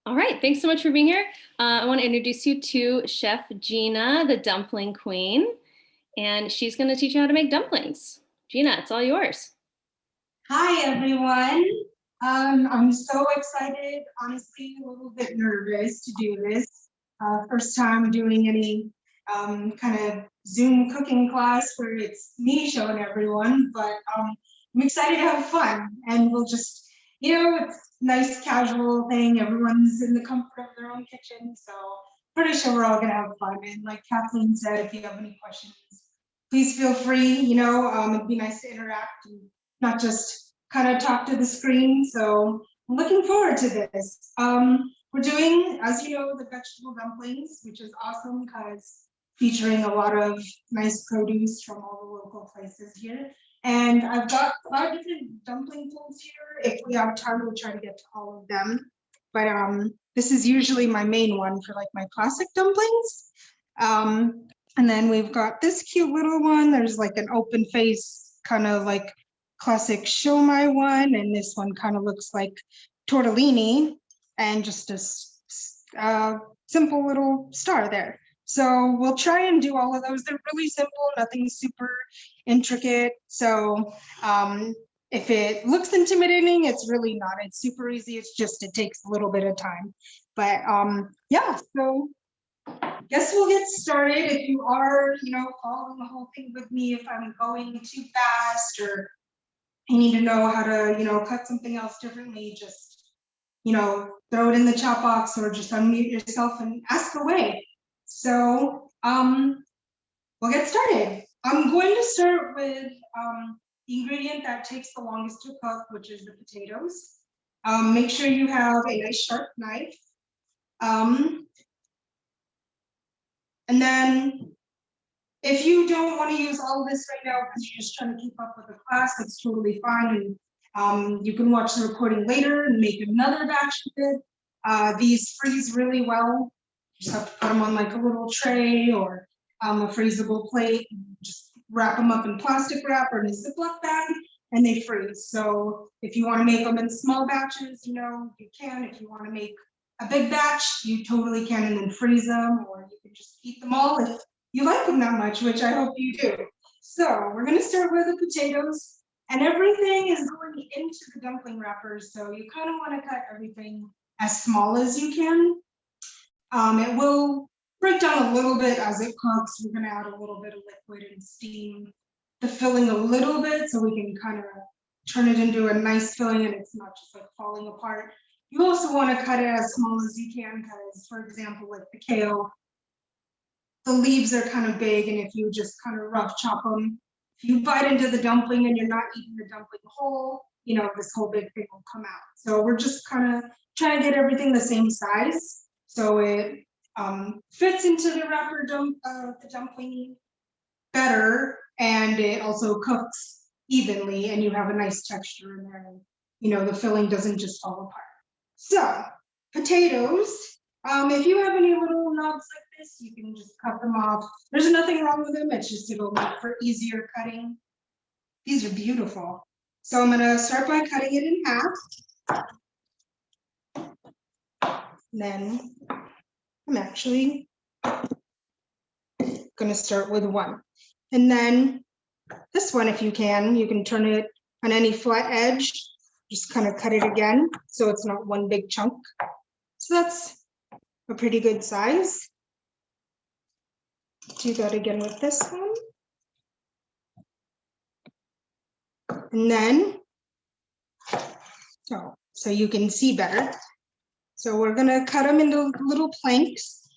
All right, thanks so much for being here. I want to introduce you to Chef Gina, the Dumpling Queen, and she's going to teach you how to make dumplings. Gina, it's all yours. Hi, everyone. I'm so excited, honestly, a little bit nervous to do this. First time doing any kind of Zoom cooking class where it's me showing everyone, but I'm excited to have fun. And we'll just, it's a nice casual thing. Everyone's in the comfort of their own kitchen. So pretty sure we're all going to have fun. And like Kathleen said, if you have any questions, please feel free. It'd be nice to interact and not just kind of talk to the screen. So I'm looking forward to this. We're doing, as you know, the vegetable dumplings, which is awesome because featuring a lot of nice produce from all the local places here. And I've got 5 different dumpling folds here. If we have time, we'll try to get to all of them. But this is usually my main one for like my classic dumplings. And then we've got this cute little one. There's like an open face, kind of like classic shomai one. And this one kind of looks like tortellini and just a simple little star there. So we'll try and do all of those. They're really simple, nothing super intricate. So if it looks intimidating, it's really not. It's super easy. It's just, it takes a little bit of time. But yeah, so guess we'll get started. If you are, following the whole thing with me, if I'm going too fast or you need to know how to, cut something else differently, just, throw it in the chat box or just unmute yourself and ask away. So we'll get started. I'm going to start with the ingredient that takes the longest to cook, which is the potatoes. Make sure you have a nice sharp knife. And then if you don't want to use all of this right now because you're just trying to keep up with the class, that's totally fine. And you can watch the recording later and make another batch of it. These freeze really well. You just have to put them on like a little tray or a freezable plate. Just wrap them up in plastic wrap or in a Ziploc bag and they freeze. So if you want to make them in small batches, you can. If you want to make a big batch, you totally can, and then freeze them, or you can just eat them all if you like them that much, which I hope you do. So we're going to start with the potatoes, and everything is going into the dumpling wrappers. So you kind of want to cut everything as small as you can. It will break down a little bit as it cooks. We're going to add a little bit of liquid and steam the filling a little bit so we can kind of turn it into a nice filling and it's not just like falling apart. You also want to cut it as small as you can because, for example, like the kale, the leaves are kind of big, and if you just kind of rough chop them, if you bite into the dumpling and you're not eating the dumpling whole, this whole big thing will come out. So we're just kind of trying to get everything the same size so it fits into the wrapper the dumpling better, and it also cooks evenly, and you have a nice texture in there. And, the filling doesn't just fall apart. So potatoes, if you have any little knobs like this, you can just cut them off. There's nothing wrong with them. It's just it'll make for easier cutting. These are beautiful. So I'm gonna start by cutting it in half. And then I'm actually gonna start with one. And then this one, if you can turn it on any flat edge, just kind of cut it again so it's not one big chunk. So that's a pretty good size. Do that again with this one. And then, so you can see better. So we're gonna cut them into little planks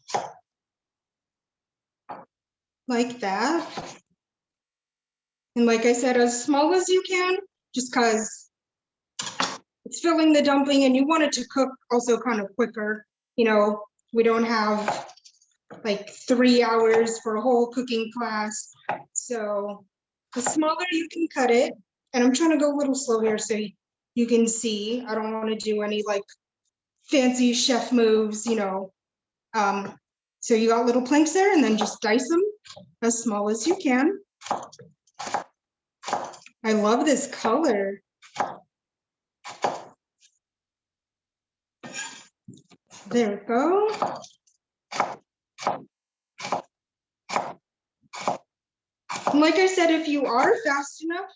like that. And like I said, as small as you can, just because it's filling the dumpling and you want it to cook also kind of quicker. We don't have like 3 hours for a whole cooking class. So the smaller you can cut it, and I'm trying to go a little slow here so you can see. I don't want to do any like fancy chef moves, So you got little planks there, and then just dice them as small as you can. I love this color. There we go. And like I said, if you are fast enough,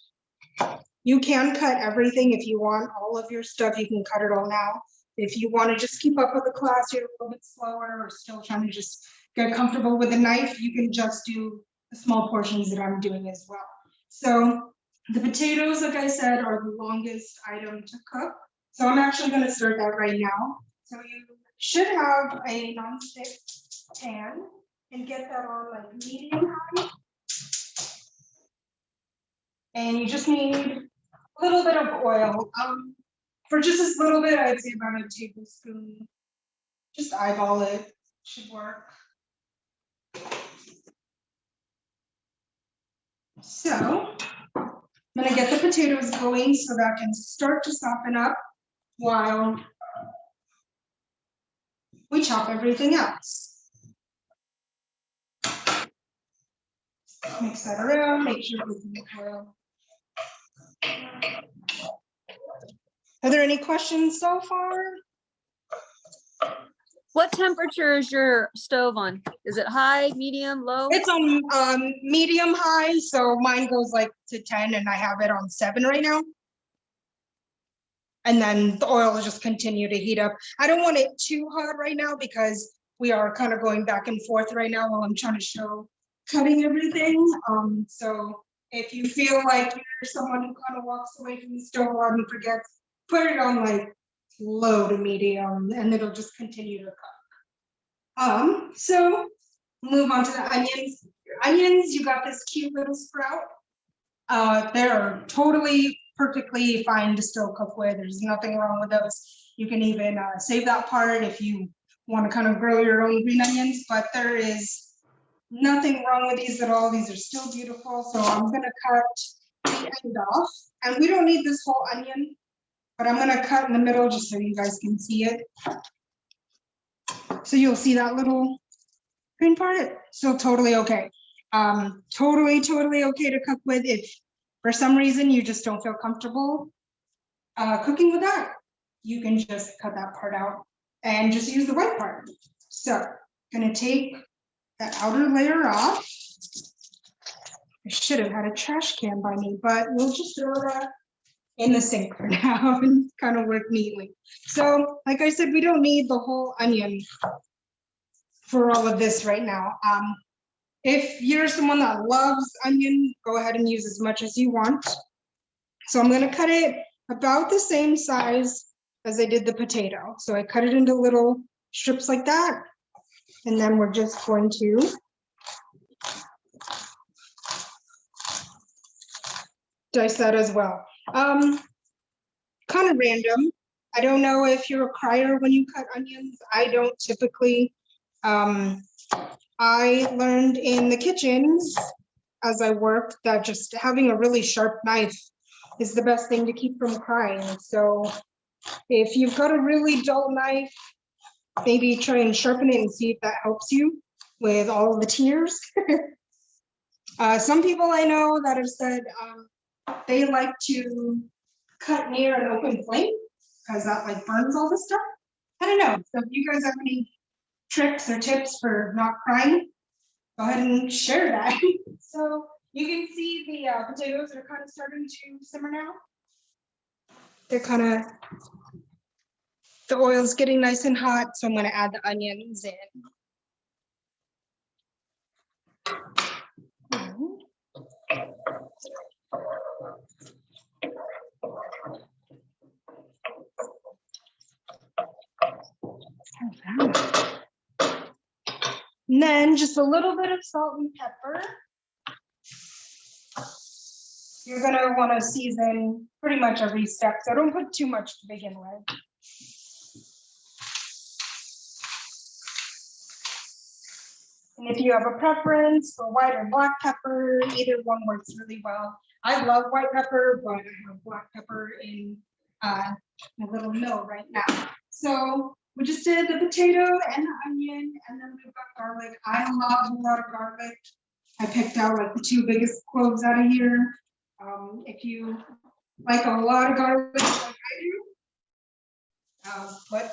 you can cut everything. If you want all of your stuff, you can cut it all now. If you want to just keep up with the class, you're a little bit slower or still trying to just get comfortable with the knife, you can just do the small portions that I'm doing as well. So the potatoes, like I said, are the longest item to cook. So I'm actually going to start that right now. So you should have a non-stick pan and get that on like medium high. And you just need a little bit of oil. For just this little bit, I'd say about a tablespoon. Just eyeball it, should work. So I'm gonna get the potatoes going so that can start to soften up while we chop everything else. Mix that around, make sure there's no oil. Are there any questions so far? What temperature is your stove on? Is it high, medium, low? It's on medium high, so mine goes like to 10 and I have it on 7 right now. And then the oil will just continue to heat up. I don't want it too hot right now because we are kind of going back and forth right now while I'm trying to show cutting everything. So if you feel like you're someone who kind of walks away from the stove a lot and forgets, put it on like low to medium and it'll just continue to cook. So move on to the onions. Your onions, you got this cute little sprout. They're totally perfectly fine to still cook with. There's nothing wrong with those. You can even save that part if you want to kind of grow your own green onions, but there is nothing wrong with these at all. These are still beautiful. So I'm going to cut the end off, and we don't need this whole onion, but I'm going to cut in the middle just so you guys can see it. So you'll see that little green part. So totally okay. Totally okay to cook with. If for some reason you just don't feel comfortable cooking with that, you can just cut that part out and just use the white part. So I'm gonna take that outer layer off. I should have had a trash can by me, but we'll just throw that in the sink for now and kind of work neatly. So like I said, we don't need the whole onion for all of this right now. If you're someone that loves onion, go ahead and use as much as you want. So I'm going to cut it about the same size as I did the potato. So I cut it into little strips like that. And then we're just going to dice that as well. Kind of random. I don't know if you're a crier when you cut onions. I don't typically. I learned in the kitchen as I worked that just having a really sharp knife is the best thing to keep from crying. So if you've got a really dull knife, maybe try and sharpen it and see if that helps you with all the tears. Some people I know that have said they like to cut near an open flame because that like burns all the stuff. I don't know. So if you guys have any tricks or tips for not crying, go ahead and share that. So you can see the potatoes are kind of starting to simmer now. They're kind of, the oil's getting nice and hot, so I'm going to add the onions in. And then just a little bit of salt and pepper. You're going to want to season pretty much every step, so don't put too much to begin with. And if you have a preference for white or black pepper, either one works really well. I love white pepper, but I have black pepper in my little mill right now. So we just did the potato and the onion, and then we've got garlic. I love a lot of garlic. I picked out like the 2 biggest cloves out of here. If you like a lot of garlic like I do, put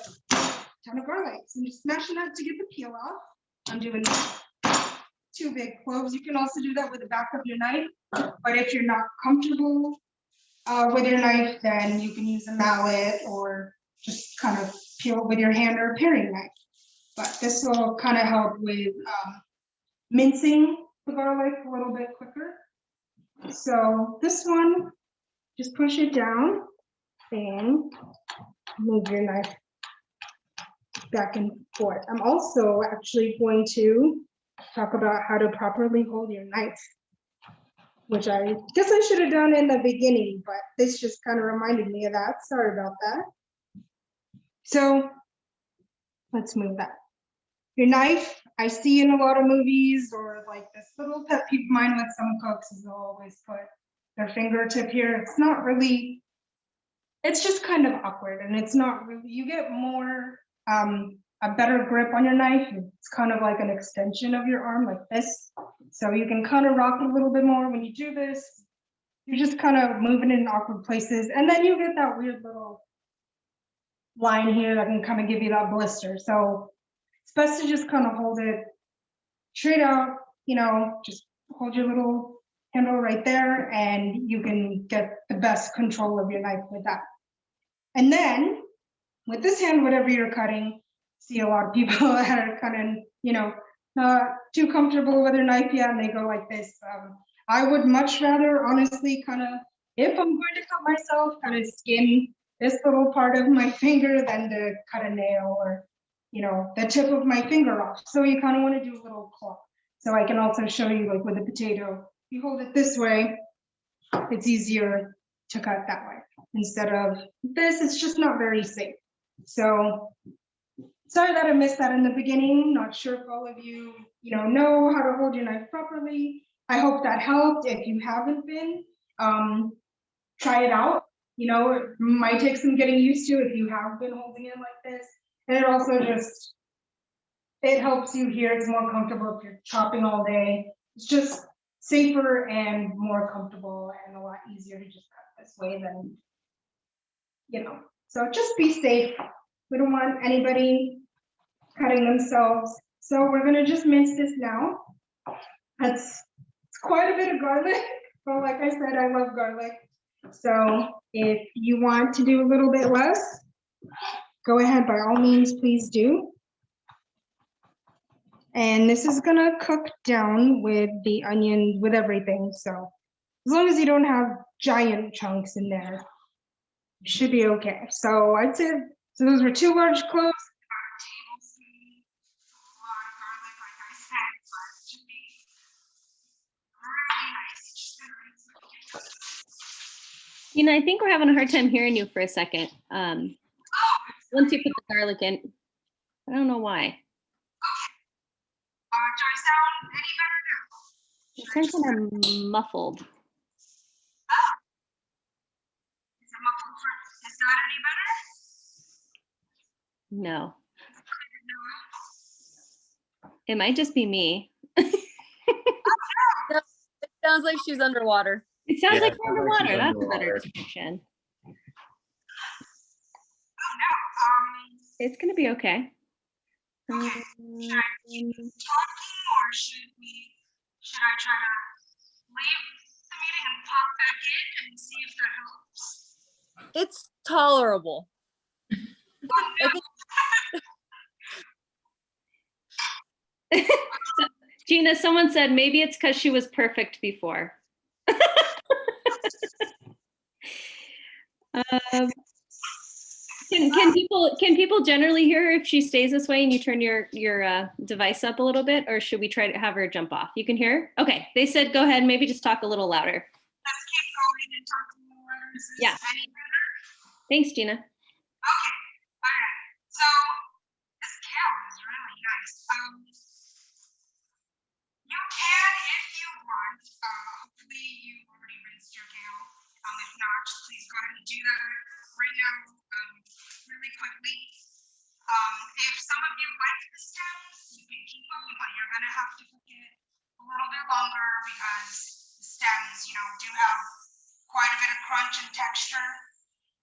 ton of garlic. So I'm just smashing that to get the peel off. I'm doing 2 big cloves. You can also do that with the back of your knife, but if you're not comfortable with your knife, then you can use a mallet or just kind of peel it with your hand or a paring knife. But this will kind of help with mincing the garlic a little bit quicker. So this one, just push it down and move your knife back and forth. I'm also actually going to talk about how to properly hold your knife, which I guess I should have done in the beginning, but this just kind of reminded me of that. Sorry about that. So let's move that. Your knife, I see in a lot of movies, or like this little pet peeve of mine with some cooks is they'll always put their fingertip here. It's not really, it's just kind of awkward, and it's not really, you get more, a better grip on your knife. It's kind of like an extension of your arm like this. So you can kind of rock it a little bit more when you do this. You're just kind of moving in awkward places. And then you get that weird little line here that can kind of give you that blister. So it's best to just kind of hold it straight out, you know, just hold your little handle right there and you can get the best control of your knife with that. And then with this hand, whatever you're cutting, see a lot of people that are kind of, you know, not too comfortable with their knife yet, and they go like this. I would much rather, honestly, kind of, if I'm going to cut myself, kind of skin this little part of my finger than to cut a nail or, you know, the tip of my finger off. So you kind of want to do a little claw. So I can also show you, like with a potato, you hold it this way, it's easier to cut that way. Instead of this, it's just not very safe. So sorry that I missed that in the beginning. Not sure if all of you, know how to hold your knife properly. I hope that helped. If you haven't been, try it out. It might take some getting used to if you have been holding it like this. And it also just, it helps you here. It's more comfortable if you're chopping all day. It's just safer and more comfortable and a lot easier to just cut this way than, so just be safe. We don't want anybody cutting themselves. So we're gonna just mince this now. It's quite a bit of garlic, but like I said, I love garlic. So if you want to do a little bit less, go ahead, by all means, please do. And this is gonna cook down with the onion, with everything. So as long as you don't have giant chunks in there, you should be okay. So I'd say, so those were 2 large cloves. I think we're having a hard time hearing you for a second. Once you put the garlic in, I don't know why. Do I sound any better now? It sounds kind of muffled. Oh. Is it muffled for, is that any better? No. It might just be me. It sounds like she's underwater. It sounds like it we're sounds like she's underwater. That's a better underwater. description. Oh no. It's gonna be okay. Okay. Should I keep talking or should I try to leave the meeting and pop back in and see if that helps? It's tolerable. Oh, no. Gina, someone said maybe it's because she was perfect before. Can people generally hear her if she stays this way and you turn your device up a little bit, or should we try to have her jump off? You can hear her? Okay, they said go ahead, maybe just talk a little louder. Let's keep going and talk a little louder. Is this Yeah. any better? Thanks, Gina. Okay, all right. So this kale is really nice. You can, if you want, hopefully you already rinsed your kale. If not, please go ahead and do that right now, really quickly. If some of you like the stems, you can keep them, but you're gonna have to cook it a little bit longer because the stems, do have quite a bit of crunch and texture.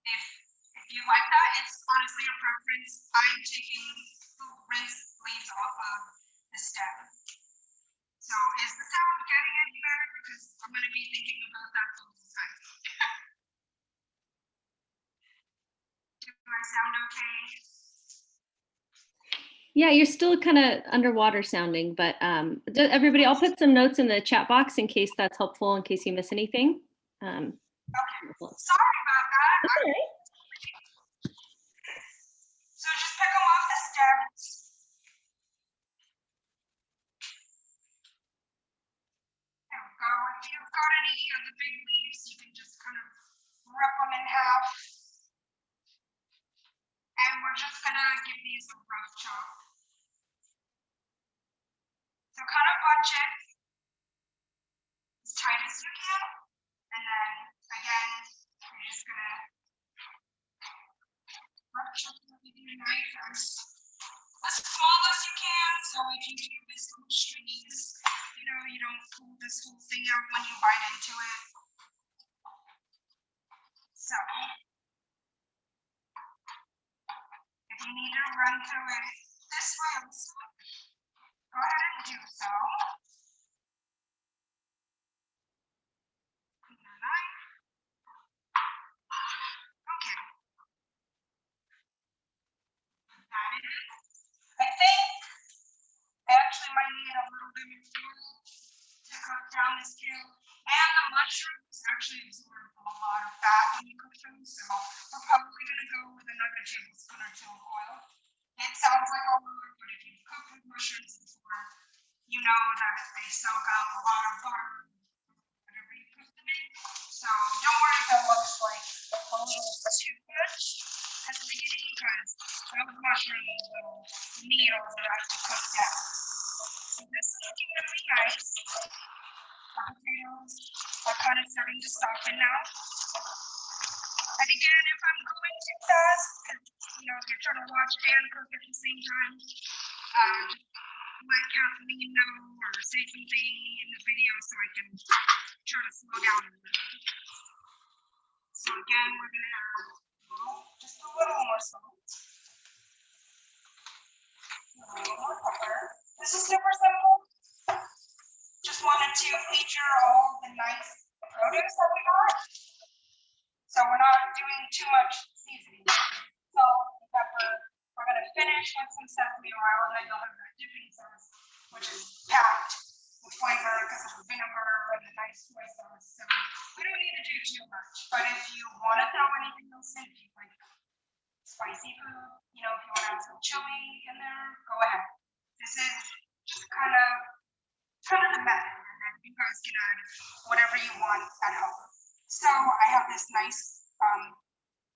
If if you like that, it's honestly a preference. I'm taking the rinse leaves off of the stem. So is the sound getting any better? Because I'm going to be thinking about that the whole time. Do I sound okay? Yeah, you're still kind of underwater sounding, but everybody, I'll put some notes in the chat box in case that's helpful, in case you miss anything. Okay. Sorry about that. That's all right. So just pick them off the stems. There we go. If you've got any of the big leaves, you can just kind of rip them in half. And we're just gonna give these a rough chop. So kind of bunch it as tight as you can. And then again, you're just gonna rough chop with your knife as small as you can. So if you do miss little stringies, you know, you don't pull this whole thing out when you bite into it. So if you need to run through it this way also, go ahead and do so. Okay. That is. I think I actually might need a little bit of fuel to cook down this too. And the mushrooms actually absorb a lot of fat when you cook them, so we're probably gonna go with another tablespoon or two of oil. It sounds like a lot, but if you've cooked with mushrooms before, you know that they soak up a lot of butter, whatever you put them in. So don't worry if it looks like a little too much at the beginning, because those mushrooms will need all of that to cook down. So this is looking really nice. The potatoes are kind of starting to soften now. And again, if I'm going too fast, you know, if you're trying to watch and cook at the same time, let Kathleen know or say something in the video so I can try to slow down a little bit. So again, we're going to add just a little more salt. A little more pepper. This is super simple. Just wanted to feature all the nice produce that we got. So we're not doing too much seasoning. Salt, pepper. We're going to finish with some sesame oil, and then you'll have that dipping sauce, which is packed with flavor because of the vinegar and the nice soy sauce. So we don't need to do too much. But if you want to throw anything else in, if you like spicy food, you know, if you want to add some chili in there, go ahead. This is just kind of the method, and then you guys can add whatever you want at home. So I have this nice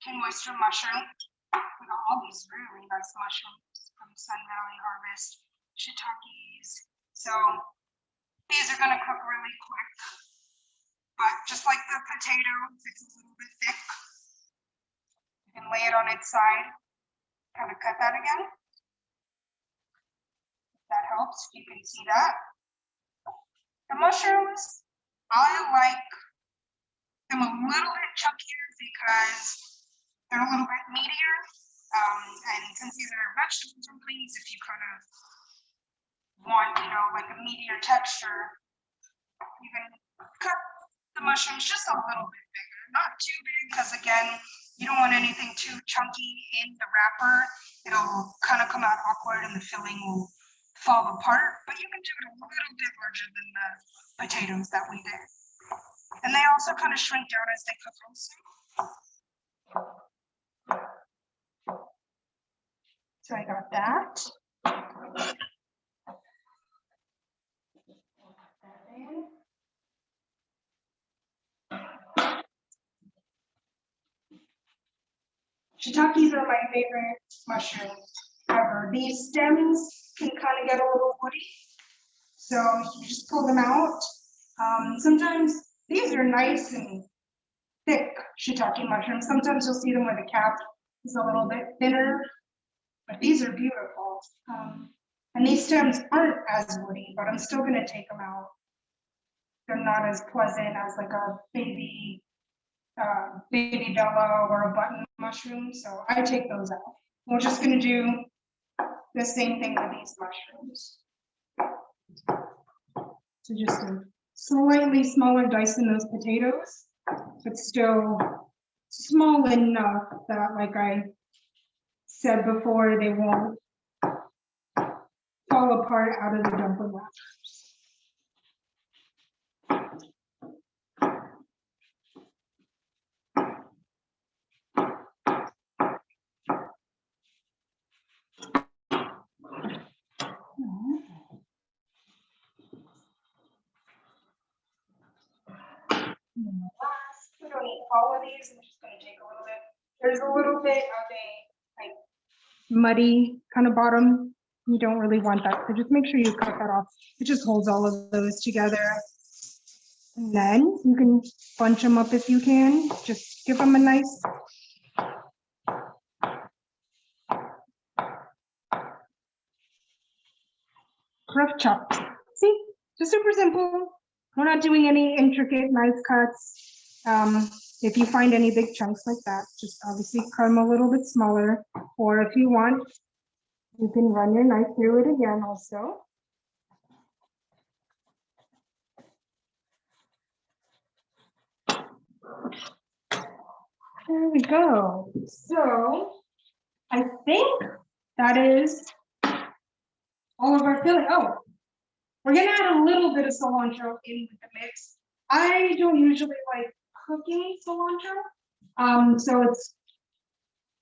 king oyster mushroom. We got all these really nice mushrooms from Sun Valley Harvest, shiitakes. So these are going to cook really quick, but just like the potatoes, it's a little bit thick. You can lay it on its side, kind of cut that again. If that helps, you can see that. The mushrooms, I like them a little bit chunkier because they're a little bit meatier. And since these are vegetable dumplings, if you kind of want, you know, like a meatier texture, you can cut the mushrooms just a little bit bigger. Not too big, because again, you don't want anything too chunky in the wrapper. It'll kind of come out awkward and the filling will fall apart, but you can do it a little bit larger than the potatoes that we did. And they also kind of shrink down as they cook also. So I got that. Shiitakes are my favorite mushrooms ever. These stems can kind of get a little woody, so you just pull them out. Sometimes these are nice and thick shiitake mushrooms. Sometimes you'll see them where the cap is a little bit thinner, but these are beautiful. And these stems aren't as woody, but I'm still going to take them out. They're not as pleasant as like a baby Bella or a button mushrooms, so I take those out. We're just gonna do the same thing with these mushrooms. So just a slightly smaller dice than those potatoes, but still small enough that, like I said before, they won't fall apart out of the dumpling wrappers. And then the last, we don't need all of these, I'm just gonna take a little bit. There's a little bit of a like muddy kind of bottom. You don't really want that, so just make sure you cut that off. It just holds all of those together. And then you can bunch them up if you can. Just give them a nice rough chop. See, just super simple. We're not doing any intricate knife cuts. If you find any big chunks like that, just obviously cut them a little bit smaller. Or if you want, you can run your knife through it again also. There we go. So I think that is all of our filling. Oh, we're gonna add a little bit of cilantro in with the mix. I don't usually like cooking cilantro. So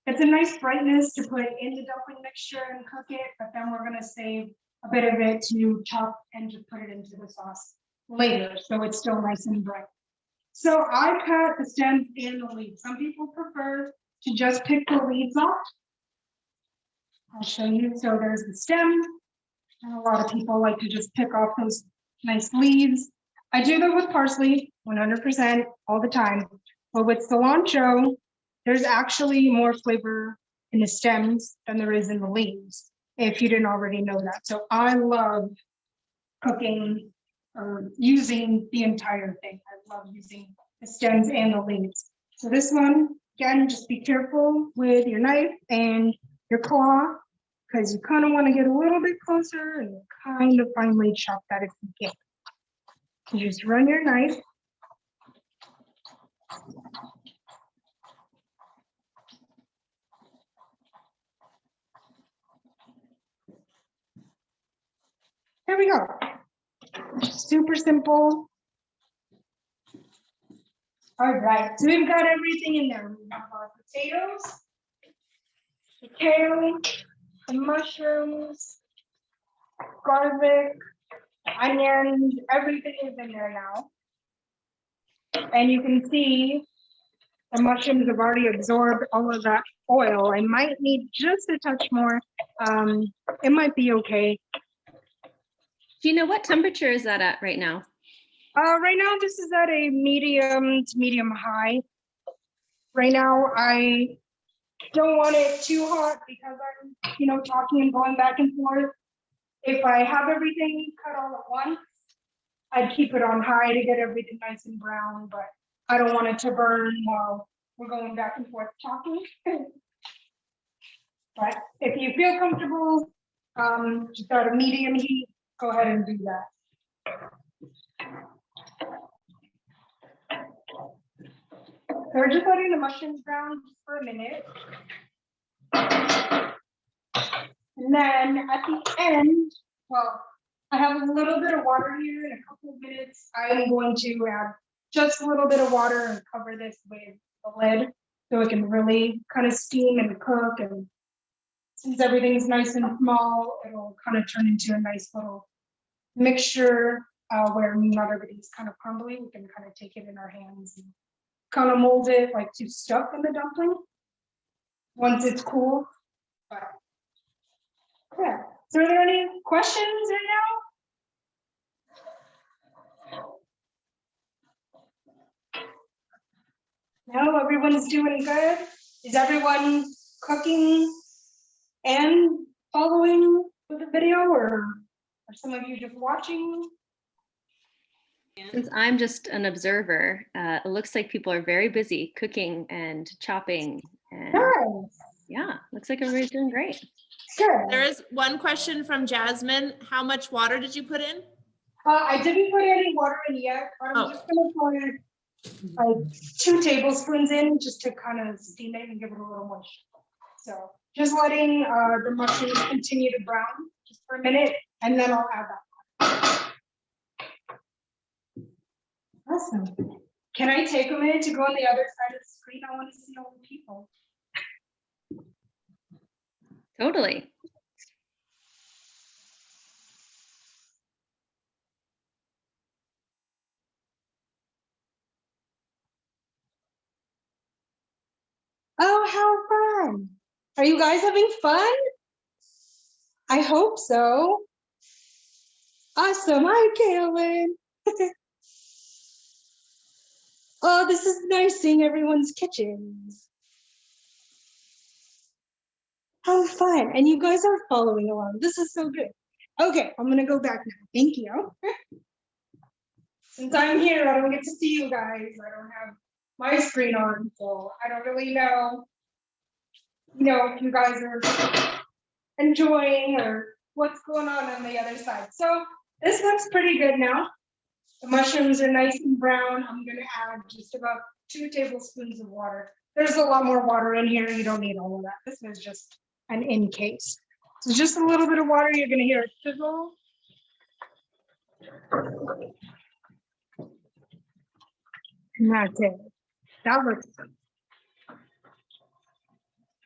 it's a nice brightness to put in the dumpling mixture and cook it, but then we're gonna save a bit of it to chop and just put it into the sauce later, so it's still nice and bright. So I cut the stems and the leaves. Some people prefer to just pick the leaves off. I'll show you. So there's the stem, and a lot of people like to just pick off those nice leaves. I do that with parsley 100% all the time, but with cilantro, there's actually more flavor in the stems than there is in the leaves, if you didn't already know that. So I love cooking or using the entire thing. I love using the stems and the leaves. So this one, again, just be careful with your knife and your claw, because you kind of want to get a little bit closer and kind of finely chop that if you can. You just run your knife. There we go. Super simple. All right, so we've got everything in there. We have our potatoes, the kale, the mushrooms, garlic, onions, everything is in there now. And you can see the mushrooms have already absorbed all of that oil. I might need just a touch more. It might be okay. Gina, what temperature is that at right now? Right now, this is at a medium to medium high. Right now, I don't want it too hot because I'm, talking and going back and forth. If I have everything cut all at once, I'd keep it on high to get everything nice and brown, but I don't want it to burn while we're going back and forth talking. But if you feel comfortable, just at a medium heat, go ahead and do that. So we're just letting the mushrooms brown just for a minute. And then at the end, well, I have a little bit of water here. In a couple of minutes, I am going to add just a little bit of water and cover this with the lid so it can really kind of steam and cook. And since everything's nice and small, it'll kind of turn into a nice little mixture where not everything's kind of crumbly. We can kind of take it in our hands and kind of mold it like to stuff in the dumpling once it's cool. But yeah. So are there any questions right now? No, everyone's doing good. Is everyone cooking and following with the video, or are some of you just watching? Since I'm just an observer, it looks like people are very busy cooking and chopping And Nice. yeah, looks like everybody's doing great. Good. There is one question from Jasmine. How much water did you put in? I didn't put any water in yet. I'm Oh. just gonna put like 2 tablespoons in just to kind of steam it and give it a little moisture. So just letting the mushrooms continue to brown just for a minute, and then I'll add that. Awesome. Can I take a minute to go on the other side of the screen? I want to see all the people. Totally. Oh, how fun. Are you guys having fun? I hope so. Awesome. Hi, Kaylin. Oh, this is nice seeing everyone's kitchens. How fun. And you guys are following along. This is so good. Okay, I'm going to go back now. Thank you. Since I'm here, I don't get to see you guys. I don't have my screen on, so I don't really know, if you guys are enjoying or what's going on the other side. So this looks pretty good now. The mushrooms are nice and brown. I'm gonna add just about 2 tablespoons of water. There's a lot more water in here. You don't need all of that. This is just an in case. So just a little bit of water. You're gonna hear it sizzle. And that's it. That looks good.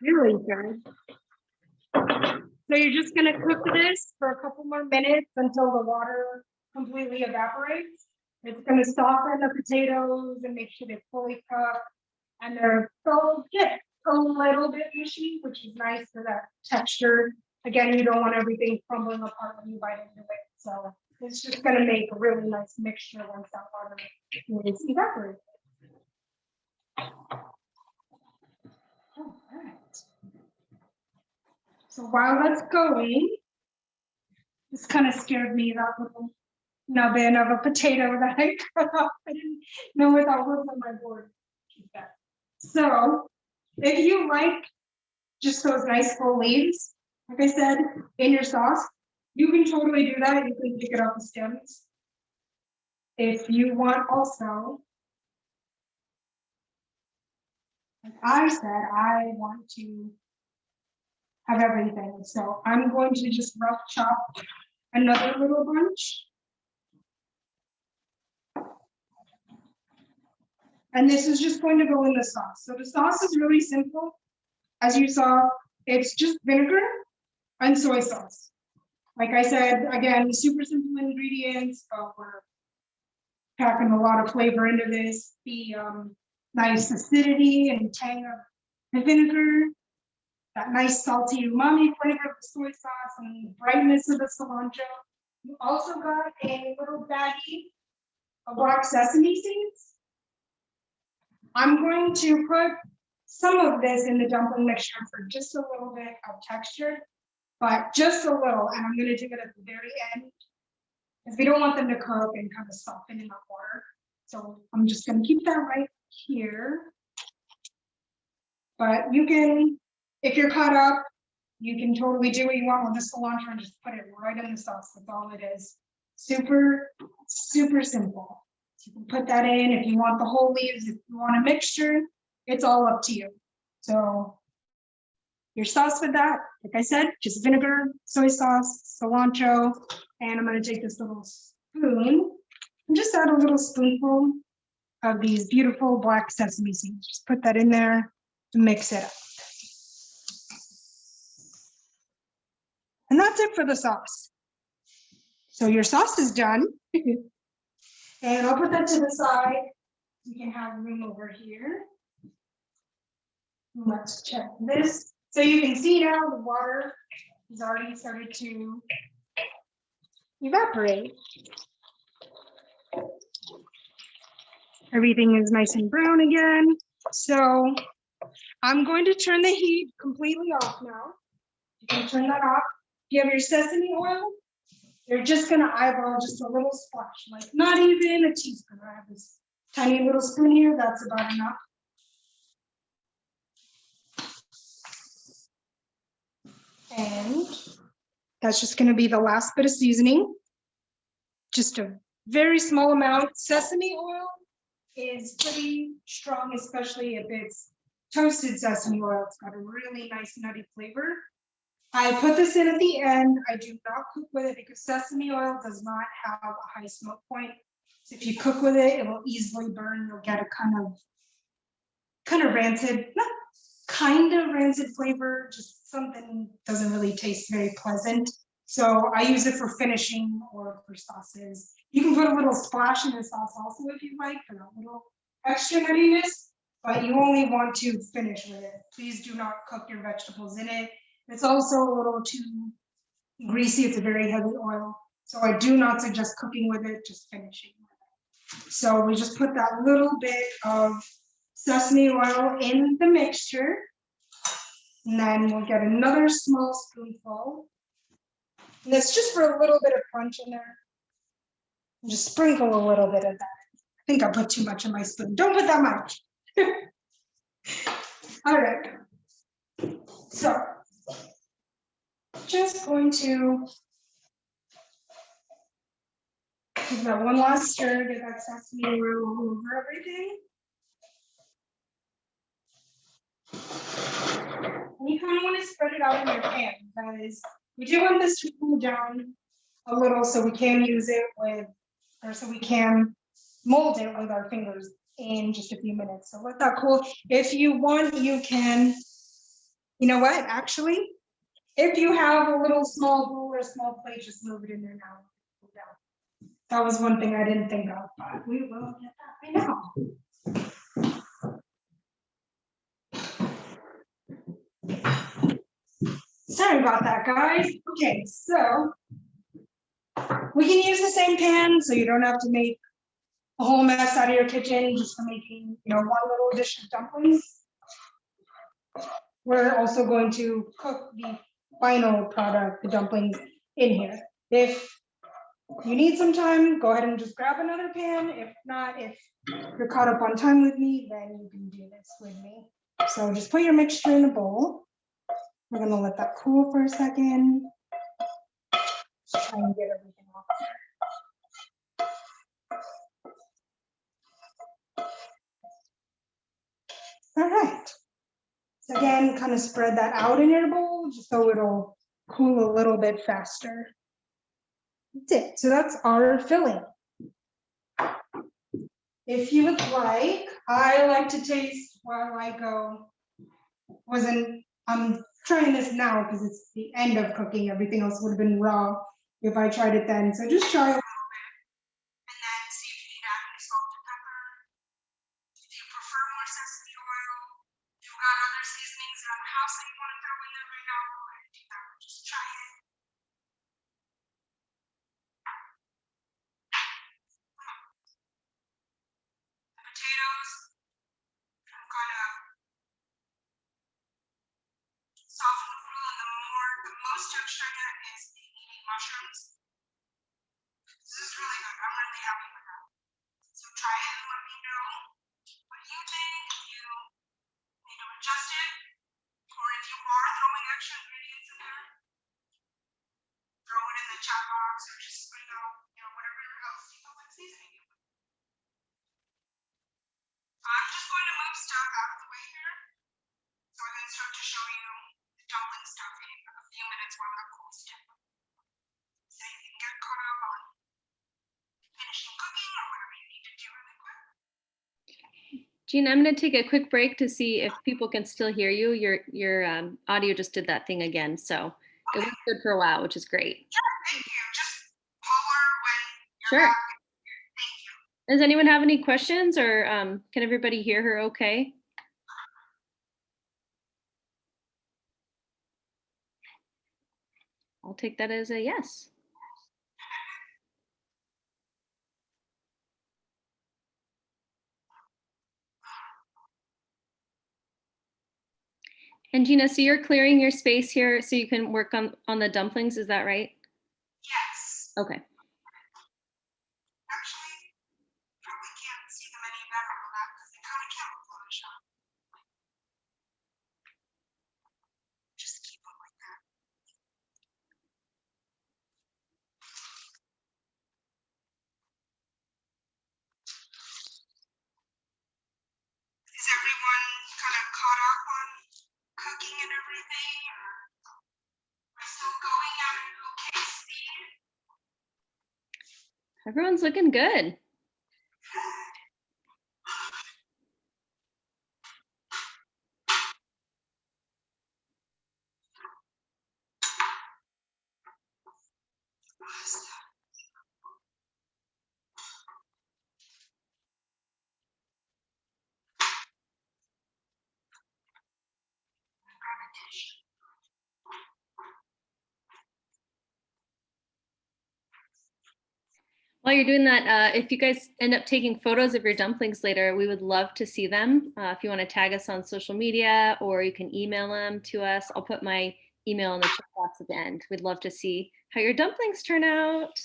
Really good. So you're just gonna cook this for a couple more minutes until the water completely evaporates. It's gonna soften the potatoes and make sure they're fully cooked. And they're so get a little bit mushy, which is nice for that texture. Again, you don't want everything crumbling apart when you bite into it. So it's just gonna make a really nice mixture once that water is evaporated. All right. So while that's going, this kind of scared me, that little nubbin of a potato that I cut off. I didn't know what that was on my board. So if you like just those nice full leaves, like I said, in your sauce, you can totally do that. You can pick it off the stems. If you want also, like I said, I want to have everything. So I'm going to just rough chop another little bunch. And this is just going to go in the sauce. So the sauce is really simple. As you saw, it's just vinegar and soy sauce. Like I said, again, super simple ingredients, but we're packing a lot of flavor into this. The nice acidity and tang of the vinegar, that nice salty umami flavor of the soy sauce and the brightness of the cilantro. You also got a little baggie of black sesame seeds. I'm going to put some of this in the dumpling mixture for just a little bit of texture, but just a little, and I'm going to do it at the very end because we don't want them to cook and kind of soften in that water. So I'm just going to keep that right here. But you can, if you're caught up, you can totally do what you want with the cilantro and just put it right in the sauce. That's all it is. Super, super simple. So you can put that in if you want the whole leaves, if you want a mixture, it's all up to you. So your sauce with that, like I said, just vinegar, soy sauce, cilantro, and I'm going to take this little spoon and just add a little spoonful of these beautiful black sesame seeds. Just put that in there to mix it up. And that's it for the sauce. So your sauce is done. And I'll put that to the side. We can have room over here. Let's check this. So you can see now the water has already started to evaporate. Everything is nice and brown again. So I'm going to turn the heat completely off now. You can turn that off. If you have your sesame oil, you're just gonna eyeball just a little splash, like not even a teaspoon. I have this tiny little spoon here, that's about enough. And that's just gonna be the last bit of seasoning. Just a very small amount. Sesame oil is pretty strong, especially if it's toasted sesame oil. It's got a really nice nutty flavor. I put this in at the end. I do not cook with it because sesame oil does not have a high smoke point. So if you cook with it, it will easily burn. You'll get a kind of rancid, not kind of rancid flavor, just something doesn't really taste very pleasant. So I use it for finishing or for sauces. You can put a little splash in the sauce also if you like for a little extra nuttiness, but you only want to finish with it. Please do not cook your vegetables in it. It's also a little too greasy. It's a very heavy oil. So I do not suggest cooking with it, just finishing with it. So we just put that little bit of sesame oil in the mixture. And then we'll get another small spoonful. And it's just for a little bit of crunch in there. And just sprinkle a little bit of that. I think I put too much in my spoon. Don't put that much. All right. So just going to give that one last stir, get that sesame oil all over everything. And you kind of want to spread it out in your pan because we do want this to cool down a little so we can use it with, or so we can mold it with our fingers in just a few minutes. So let that cool. If you want, you can, you know what, actually, if you have a little small bowl or a small plate, just move it in there now. That was one thing I didn't think of, but we will get that right now. Sorry about that, guys. Okay, so we can use the same pan, so you don't have to make a whole mess out of your kitchen just for making, you know, one little dish of dumplings. We're also going to cook the final product, the dumplings, in here. If you need some time, go ahead and just grab another pan. If not, if you're caught up on time with me, then you can do this with me. So just put your mixture in a bowl. We're gonna let that cool for a second. Just try and get everything off there. All right. So again, kind of spread that out in your bowl just so it'll cool a little bit faster. That's it. So that's our filling. If you would like, I like to taste while I go. I'm trying this now because it's the end of cooking. Everything else would have been raw if I tried it then. So just try a little bit and then see if you need to add any salt and pepper. If you prefer more sesame oil, if you've got other seasonings around the house that you want to throw in there right now, go ahead and do that. Just try it. The potatoes, I'm gonna soften a little, and the most texture I get is the eating mushrooms. This is really good. I'm really happy with that. So try it and let me know what you think. If you need to adjust it, or if you are throwing extra ingredients in there, throw it in the chat box or just put it out, you know, whatever else you feel like seasoning it with. I'm just going to move stuff out of the way here so I can start to show you the dumpling stuff in a few minutes while that cools down. So you can get caught up on finishing cooking or whatever you need to do really quick. Gina, I'm going to take a quick break to see if people can still hear you. Your audio just did that thing again, so it was good for a while, which is great. Sure, thank you. Just holler when you're Sure. back. Thank you. Does anyone have any questions, or can everybody hear her okay? I'll take that as a yes. And Gina, so you're clearing your space here so you can work on the dumplings, is that right? Yes. Okay. Actually, probably can't see them any better on that because they kind of camouflage. Just keep them like that. Everyone's looking good. While you're doing that, if you guys end up taking photos of your dumplings later, we would love to see them. If you want to tag us on social media or you can email them to us, I'll put my email in the chat box at the end. We'd love to see how your dumplings turn out.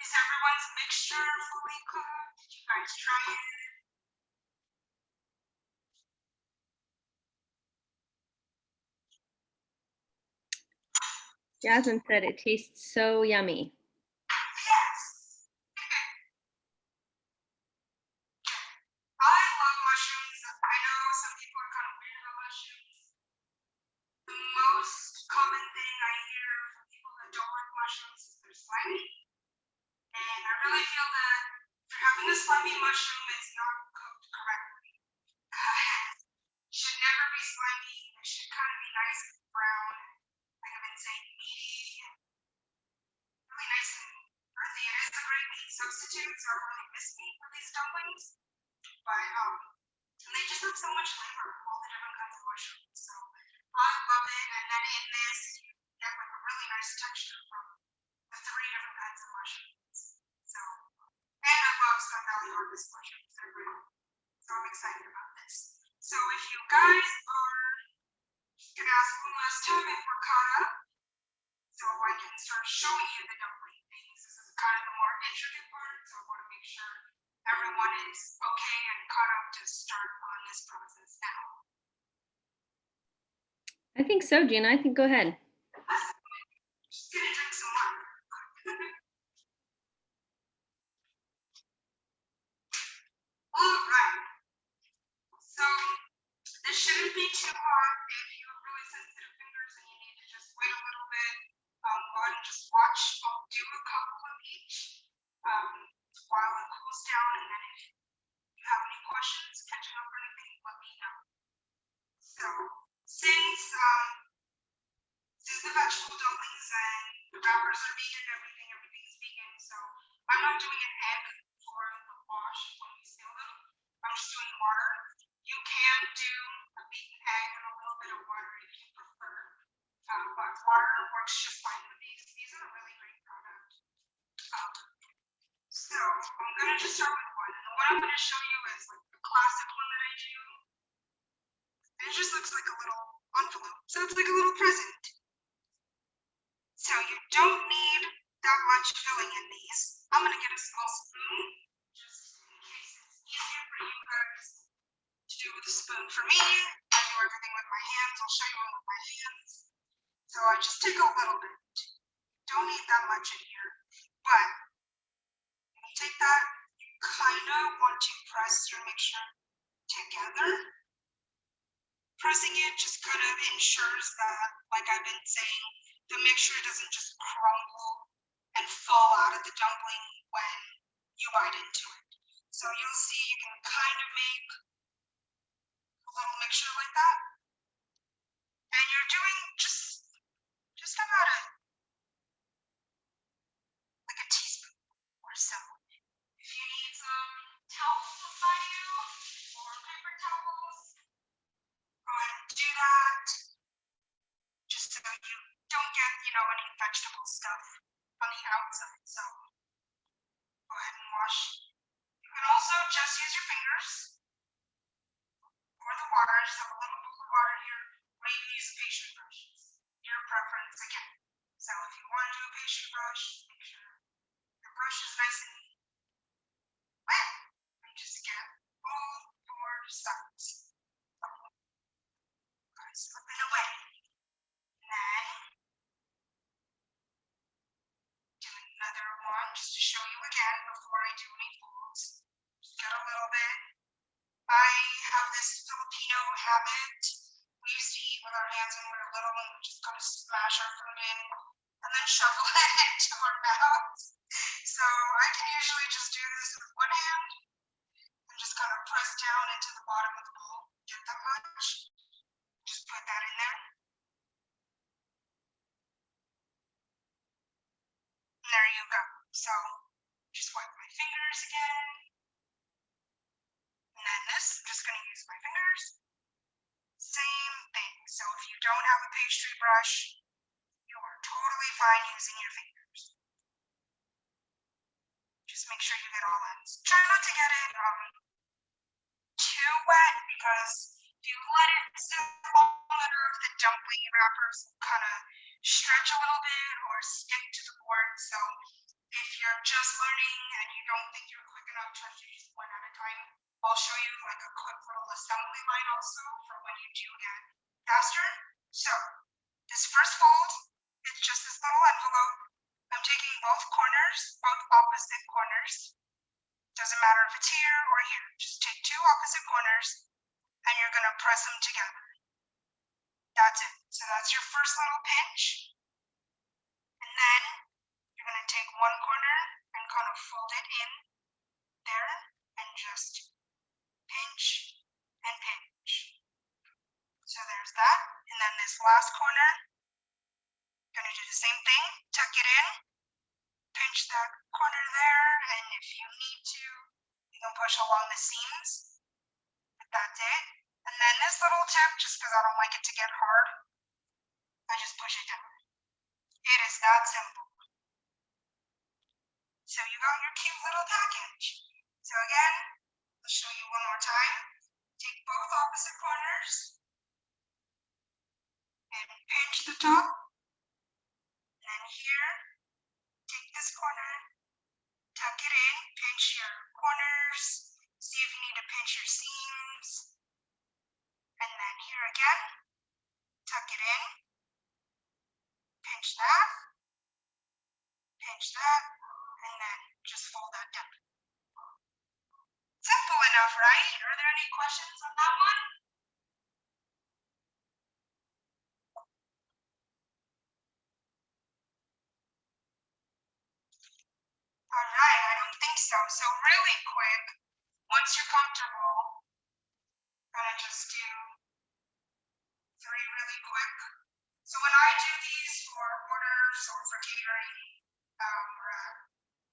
Is everyone's mixture fully cooked? Did you guys try it? Jasmine said it tastes so yummy. Yes. I love mushrooms. I know some people are kind of weird about mushrooms. The most common thing I hear from people that don't like mushrooms is they're slimy. And I really feel that if you're having a slimy mushroom, it's not cooked correctly. Should never be slimy. It should kind of be nice and brown. Like I've been saying, meaty and really nice and earthy. It is a great meat substitute, so I don't really miss meat with these dumplings. But and they just have so much flavor, all the different kinds of mushrooms. So I love it. And then in this, you get like a really nice texture from the 3 different kinds of mushrooms. So, and I love Sun Valley Harvest mushrooms. They're great. So I'm excited about this. So if you guys are, just gonna ask one last time if we're caught up, so I can start showing you the dumpling things. This is kind of the more intricate part, so I want to make sure everyone is okay and caught up to start on this process now. I think so, Gina. I think go ahead. Just gonna drink some water. All right. So this shouldn't be too hot. If you have really sensitive fingers and you need to just wait a little bit, go ahead and just watch. I'll do a couple of each while it cools down, and then if you have any questions, catching up or anything, let me know. So since the vegetable dumplings and the wrappers are vegan, everything is vegan. So I'm not doing an egg for the wash when we seal them. I'm just doing water. You can do a beaten egg and a little bit of water if you prefer. But water works just fine with these. These are a really great product. So I'm gonna just start with one. And what I'm gonna show you is like the classic one that I do. And it just looks like a little envelope. So it's like a little present. So you don't need that much filling in these. I'm gonna get a small spoon, just in case it's easier for you guys to do with a spoon. For me, I do everything with my hands. I'll show you one with my hands. So I just take a little bit. Don't need that much in here. But when you take that, you kind of want to press your mixture together. Pressing it just kind of ensures that, like I've been saying, the mixture doesn't just crumble and fall out of the dumpling when you bite into it. So you'll see you can kind of make a little mixture like that. And you're doing just about like a teaspoon or so. If you need some towels beside you or paper towels, go ahead and do that. Just so you don't get, any vegetable stuff on the outside. So go ahead and wash. You can also just use your fingers or the water. Just have a little bit of water here, or you can use a pastry brush. Your preference again. So if you want to do a pastry brush, make sure your brush is nice and wet, and just get all four sides. Slip it away. And then do another one just to show you again before I do any folds. Just get a little bit. I have this Filipino habit. We used to eat with our hands when we were little and we just kind of smash our food in and then shovel it into our mouths. So I can usually just do this with one hand and just kind of press down into the bottom of the bowl. Get that much. Just put that in there. And there you go. So just wipe my fingers again. And then this, I'm just going to use my fingers. Same thing. So if you don't have a pastry brush, you are totally fine using your fingers. Just make sure you get all ends. Try not to get it too wet because if you let it sit long enough, the dumpling wrappers kind of stretch a little bit or stick to the board. So if you're just learning and you don't think you're quick enough, try to use one at a time. I'll show you like a quick little assembly line also for when you do get faster. So this first fold, it's just this little envelope. I'm taking both corners, both opposite corners. Doesn't matter if it's here or here. Just take two opposite corners and you're going to press them together. That's it. So that's your first little pinch. And then you're going to take one corner and kind of fold it in there and just pinch and pinch. So there's that. And then this last corner, you're going to do the same thing. Tuck it in, pinch that corner there, and if you need to, you can push along the seams. But that's it. And then this little tip, just because I don't like it to get hard, I just push it down. It is that simple. So you got your cute little package. So again, I'll show you one more time. Take both opposite corners and pinch the top. And then here, take this corner, tuck it in, pinch your corners, see if you need to pinch your seams. And then here again, tuck it in, pinch that, and then just fold that down. Simple enough, right? Are there any questions on that one? All right, I don't think so. So really quick, once you're comfortable, I'm gonna just do three really quick. So when I do these for orders or for catering, or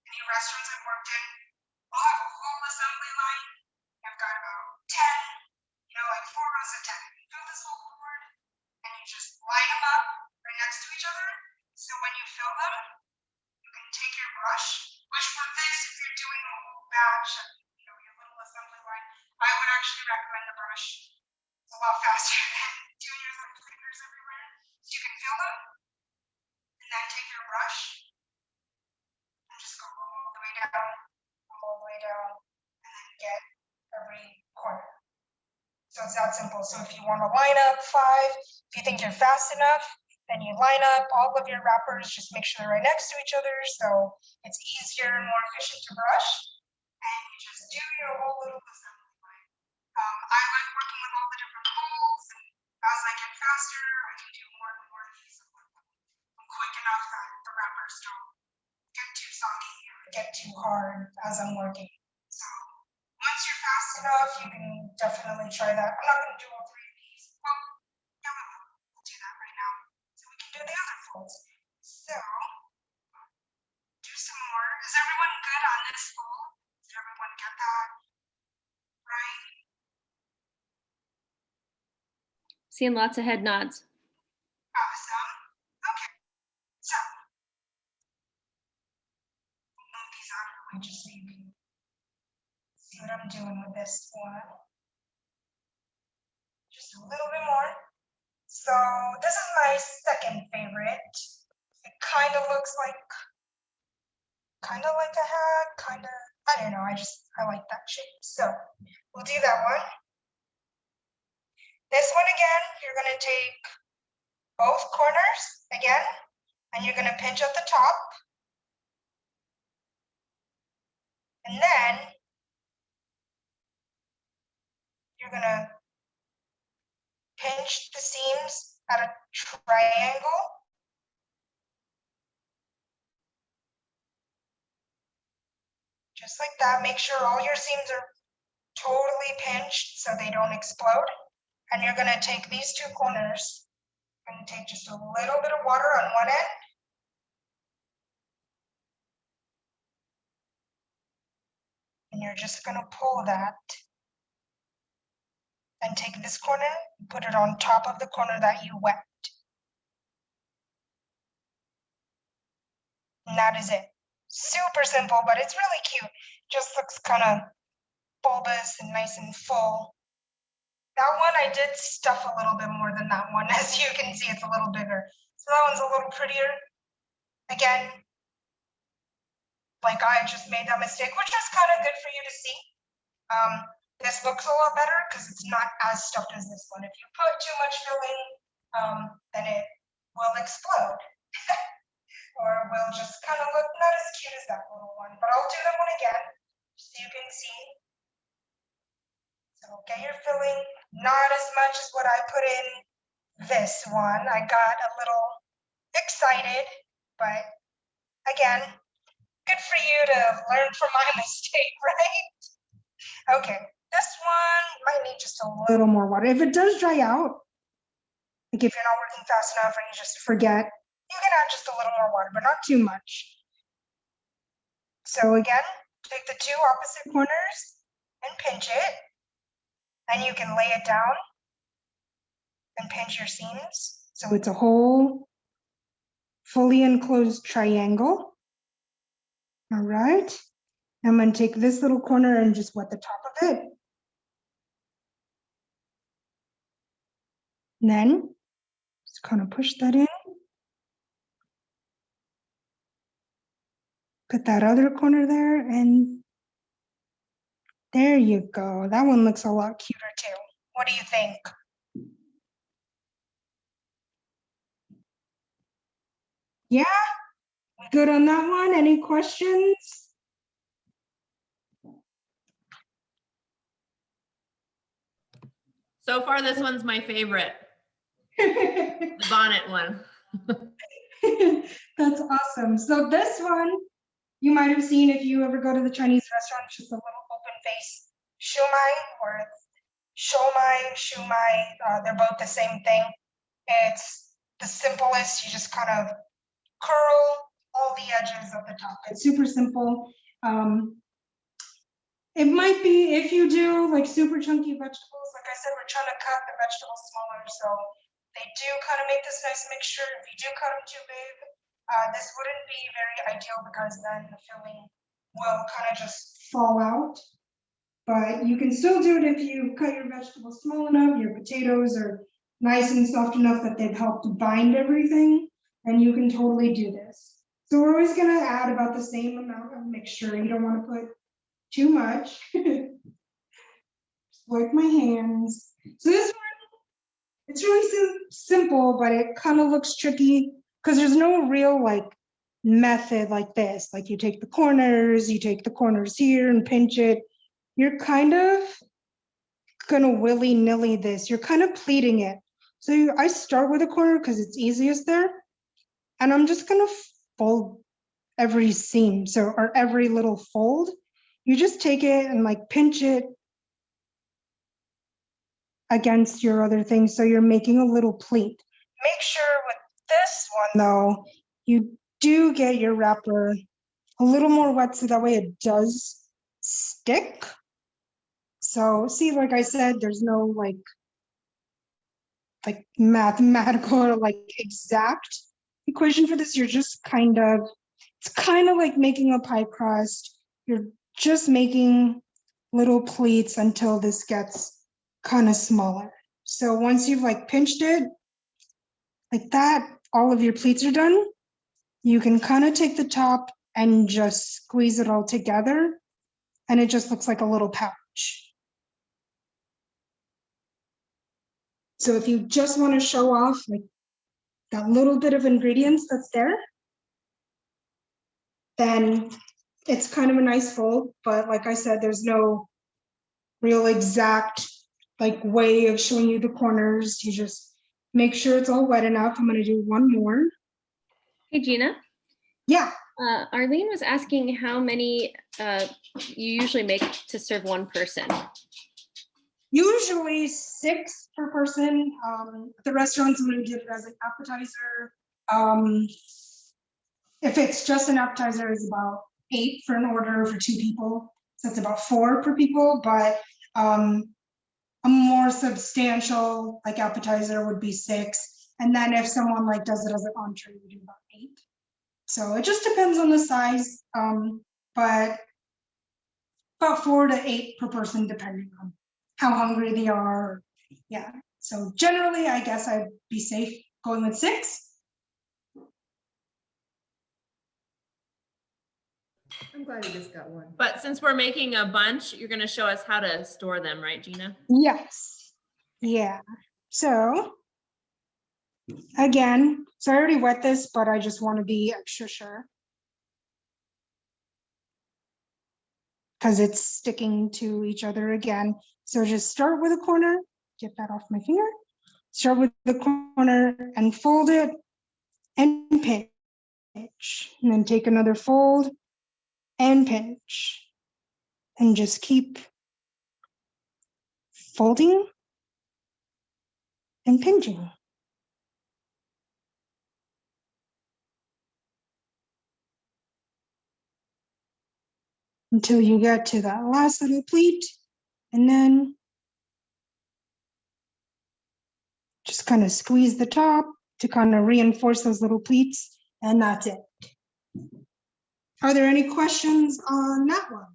any restaurants I've worked in, I'll have a whole assembly line. I've got about 10, like 4 rows of 10. You fill this whole board and you just line them up right next to each other. So when you fill them, you can take your brush, which for this, if you're doing a whole batch of, your little assembly line, I would actually recommend the brush. It's a lot faster than doing your little fingers everywhere. So you can fill them, and then take your brush, and just go all the way down, and then get every corner. So it's that simple. So if you want to line up 5, if you think you're fast enough, then you line up all of your wrappers, just make sure they're right next to each other so it's easier and more efficient to brush. And you just do your whole little assembly line. I like working with all the different holes, and as I get faster, I can do more and more of these. I'm quick enough that the wrappers don't get too soggy or get too hard as I'm working. So once you're fast enough, you can definitely try that. I'm not going to do all 3 of these. Well, yeah, we'll do that right now. So we can do the other folds. So, do some more. Is everyone good on this fold? Did everyone get that? Right? Seeing lots of head nods. Awesome. Okay. So, move these out of the way just so you can see what I'm doing with this one. Just a little bit more. So this is my second favorite. It kind of looks like kind of like a hat, kind of, I don't know, I like that shape. So we'll do that one. This one again, you're gonna take both corners again, and you're gonna pinch at the top. And then you're gonna pinch the seams at a triangle. Just like that. Make sure all your seams are totally pinched so they don't explode. And you're gonna take these two corners and take just a little bit of water on one end. And you're just gonna pull that and take this corner and put it on top of the corner that you wet. And that is it. Super simple, but it's really cute. Just looks kind of bulbous and nice and full. That one I did stuff a little bit more than that one. As you can see, it's a little bigger. So that one's a little prettier. Again, like I just made that mistake, which is kind of good for you to see. This looks a lot better because it's not as stuffed as this one. If you put too much filling, then it will explode. Or will just kind of look not as cute as that little one. But I'll do that one again so you can see. So get your filling, not as much as what I put in this one. I got a little excited, but again, good for you to learn from my mistake, right? Okay, this one might need just a little more water. If it does dry out, like if you're not working fast enough or you just forget, you can add just a little more water, but not too much. So again, take the two opposite corners and pinch it. And you can lay it down and pinch your seams. So it's a whole fully enclosed triangle. All right. I'm going to take this little corner and just wet the top of it. And then just kind of push that in. Put that other corner there, and there you go. That one looks a lot cuter too. What do you think? Yeah? Good on that one? Any questions? So far, this one's my favorite, the bonnet one. That's awesome. So this one, you might have seen if you ever go to the Chinese restaurant, it's just a little open face shumai or shumai. They're both the same thing. It's the simplest. You just kind of curl all the edges of the top. It's super simple. It might be if you do like super chunky vegetables, like I said, we're trying to cut the vegetables smaller. So they do kind of make this nice mixture. If you do cut them too big, this wouldn't be very ideal because then the filling will kind of just fall out. But you can still do it if you cut your vegetables small enough, your potatoes are nice and soft enough that they've helped bind everything, and you can totally do this. So we're always gonna add about the same amount of mixture. You don't wanna put too much. Just wipe my hands. So this one, it's really simple, but it kind of looks tricky because there's no real like method like this. Like you take the corners here and pinch it. You're kind of gonna willy-nilly this. You're kind of pleating it. So I start with a corner because it's easiest there. And I'm just gonna fold every seam, or every little fold. You just take it and like pinch it against your other thing. So you're making a little pleat. Make sure with this one though, you do get your wrapper a little more wet so that way it does stick. So see, like I said, there's no like mathematical or like exact equation for this. You're just it's kind of like making a pie crust. You're just making little pleats until this gets kind of smaller. So once you've like pinched it like that, all of your pleats are done. You can kind of take the top and just squeeze it all together. And it just looks like a little pouch. So if you just want to show off like that little bit of ingredients that's there, then it's kind of a nice fold. But like I said, there's no real exact like way of showing you the corners. You just make sure it's all wet enough. I'm going to do one more. Hey, Gina. Yeah. Arlene was asking how many you usually make to serve one person. Usually 6 per person. At the restaurants, I'm going to give it as an appetizer. If it's just an appetizer, it's about 8 for an order for 2 people. So it's about 4 per people, but a more substantial like appetizer would be 6. And then if someone like does it as an entree, we do about 8. So it just depends on the size, but about 4 to 8 per person, depending on how hungry they are. Yeah. So generally, I guess I'd be safe going with 6. I'm glad we just got one. But since we're making a bunch, you're gonna show us how to store them, right, Gina? Yes. Yeah. So again, so I already wet this, but I just want to be extra sure. Because it's sticking to each other again. So just start with a corner, get that off my finger. Start with the corner and fold it and pinch. And then take another fold and pinch. And just keep folding and pinching. Until you get to that last little pleat, and then just kind of squeeze the top to kind of reinforce those little pleats, and that's it. Are there any questions on that one?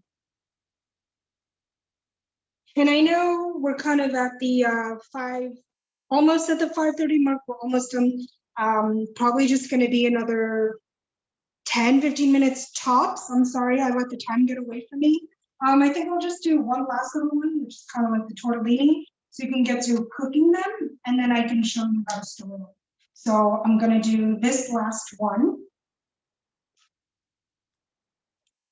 And I know we're kind of at the almost at the 5:30 mark. We're almost done. Probably just going to be another 10-15 minutes tops. I'm sorry, I let the time get away from me. I think I'll just do one last little one, which is kind of like the tortellini, so you can get to cooking them, and then I can show you how to store them. So I'm gonna do this last one.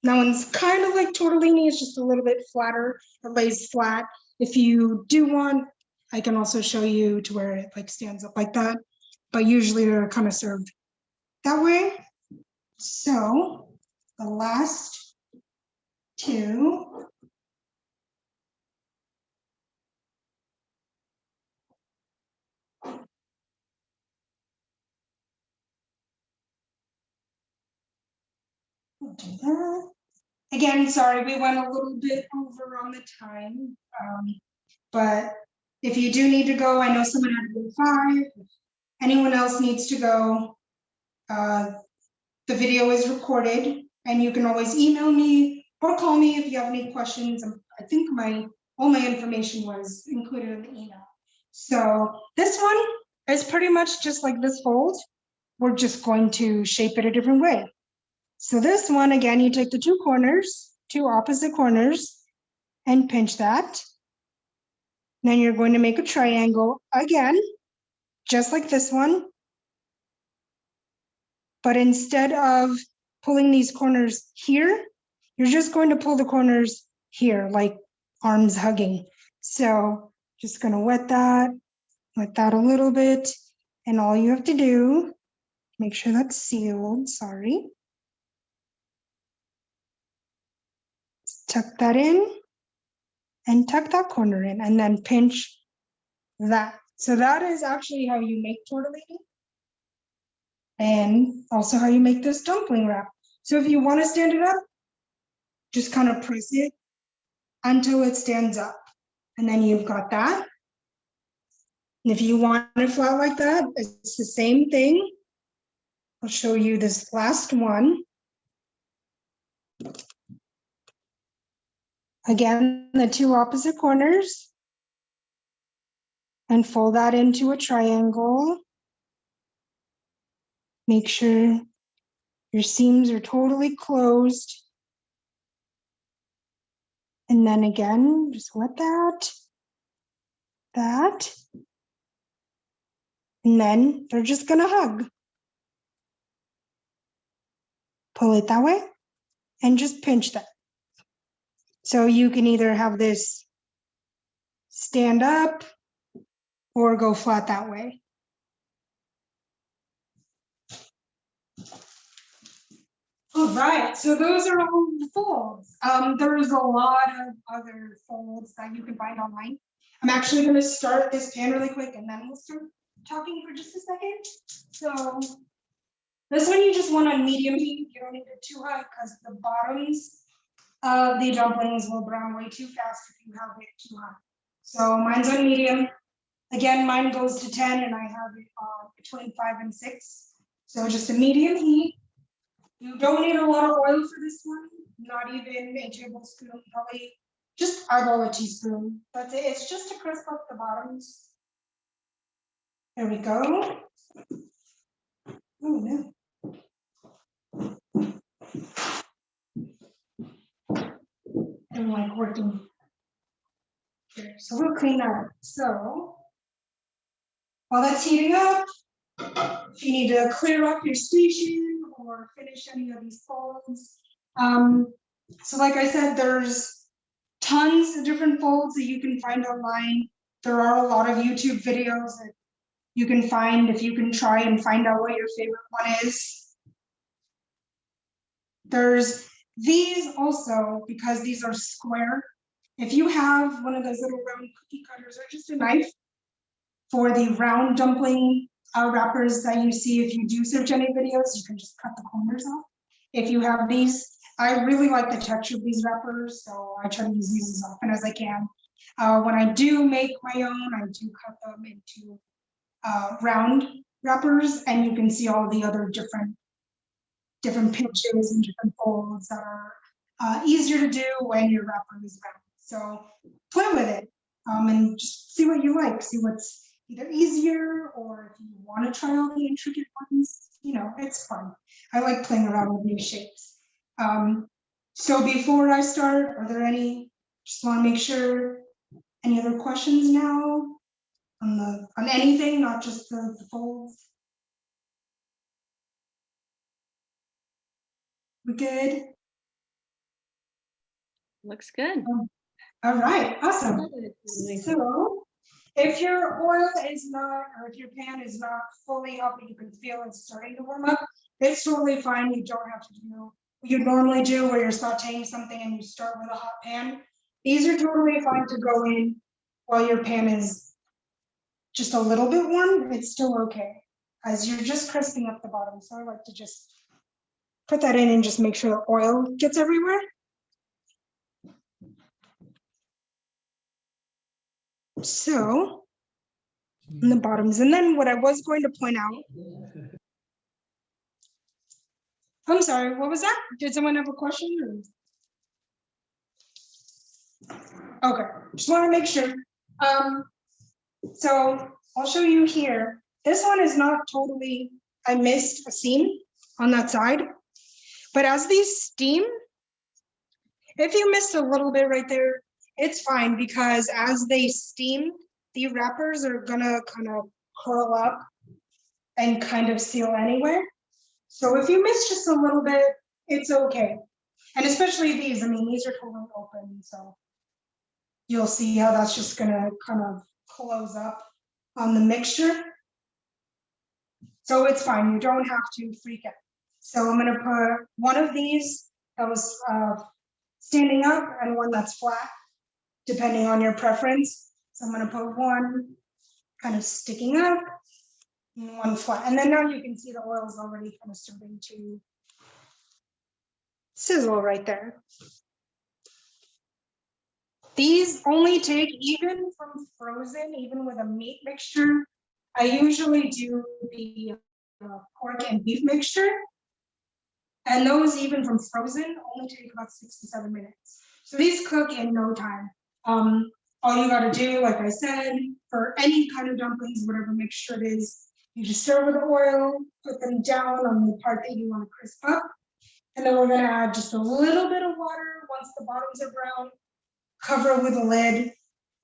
That one's kind of like tortellini, it's just a little bit flatter. It lays flat. If you do want, I can also show you to where it like stands up like that, but usually they're kind of served that way. So the last 2. We'll do that. Again, sorry, we went a little bit over on the time, but if you do need to go, I know someone had to go 5. If anyone else needs to go, the video is recorded, and you can always email me or call me if you have any questions. I think all my information was included in the email. So this one is pretty much just like this fold. We're just going to shape it a different way. So this one, again, you take the 2 corners, 2 opposite corners, and pinch that. Then you're going to make a triangle again, just like this one. But instead of pulling these corners here, you're just going to pull the corners here, like arms hugging. So just gonna wet that a little bit. And all you have to do, make sure that's sealed, sorry. Tuck that in and tuck that corner in, and then pinch that. So that is actually how you make tortellini, and also how you make this dumpling wrap. So if you want to stand it up, just kind of press it until it stands up, and then you've got that. And if you want it flat like that, it's the same thing. I'll show you this last one. Again, the 2 opposite corners, and fold that into a triangle. Make sure Your seams are totally closed. And then again, just let that. And then they're just gonna hug. Pull it that way and just pinch that. So you can either have this stand up or go flat that way. All right, so those are all the folds. There's a lot of other folds that you can find online. I'm actually going to start this pan really quick and then we'll start talking for just a second. So this one you just want on medium heat. You don't need it too hot because the bottoms of the dumplings will brown way too fast if you have it too hot. So mine's on medium. Again, mine goes to 10 and I have it between 5 and 6. So just a medium heat. You don't need a lot of oil for this one, not even a tablespoon, probably just eyeball a teaspoon. That's it. It's just to crisp up the bottoms. There we go. Oh no. I don't like working here. So we'll clean that up. So while that's heating up, if you need to clear up your station or finish any of these folds. So like I said, there's tons of different folds that you can find online. There are a lot of YouTube videos that you can find if you can try and find out what your favorite one is. There's these also, because these are square. If you have one of those little round cookie cutters or just a knife for the round dumpling wrappers that you see, if you do search any videos, you can just cut the corners off. If you have these, I really like the texture of these wrappers, so I try to use these as often as I can. When I do make my own, I do cut them into round wrappers, and you can see all the other different pitches and different folds that are easier to do when your wrapper is round. So play with it and just see what you like, see what's either easier, or if you want to try all the intricate ones, you know, it's fun. I like playing around with new shapes. So before I start, are there any, just want to make sure, any other questions now on anything, not just the folds? We good? Looks good. All right, awesome. So if your oil is not, or if your pan is not fully up and you can feel it's starting to warm up, it's totally fine. You don't have to do what you normally do where you're sauteing something and you start with a hot pan. These are totally fine to go in while your pan is just a little bit warm. It's still okay, as you're just crisping up the bottom. So I like to just put that in and just make sure the oil gets everywhere. So in the bottoms, and then what I was going to point out, I'm sorry, what was that? Did someone have a question? Or? Okay, just want to make sure. So I'll show you here. This one is not totally, I missed a seam on that side, but as these steam, if you missed a little bit right there, it's fine, because as they steam, the wrappers are gonna kind of curl up and kind of seal anywhere. So if you miss just a little bit, it's okay. And especially these, I mean, these are totally open, so you'll see how that's just gonna kind of close up on the mixture. So it's fine, you don't have to freak out. So I'm gonna put one of these that was standing up and one that's flat, depending on your preference. So I'm gonna put one kind of sticking up and one flat. And then now you can see the oil is already kind of starting to sizzle right there. These only take, even from frozen, even with a meat mixture, I usually do the pork and beef mixture. And those, even from frozen, only take about 6 to 7 minutes. So these cook in no time. All you gotta do, like I said, for any kind of dumplings, whatever mixture it is, You just stir with the oil, put them down on the part that you want to crisp up. And then we're gonna add just a little bit of water once the bottoms are brown. Cover with a lid,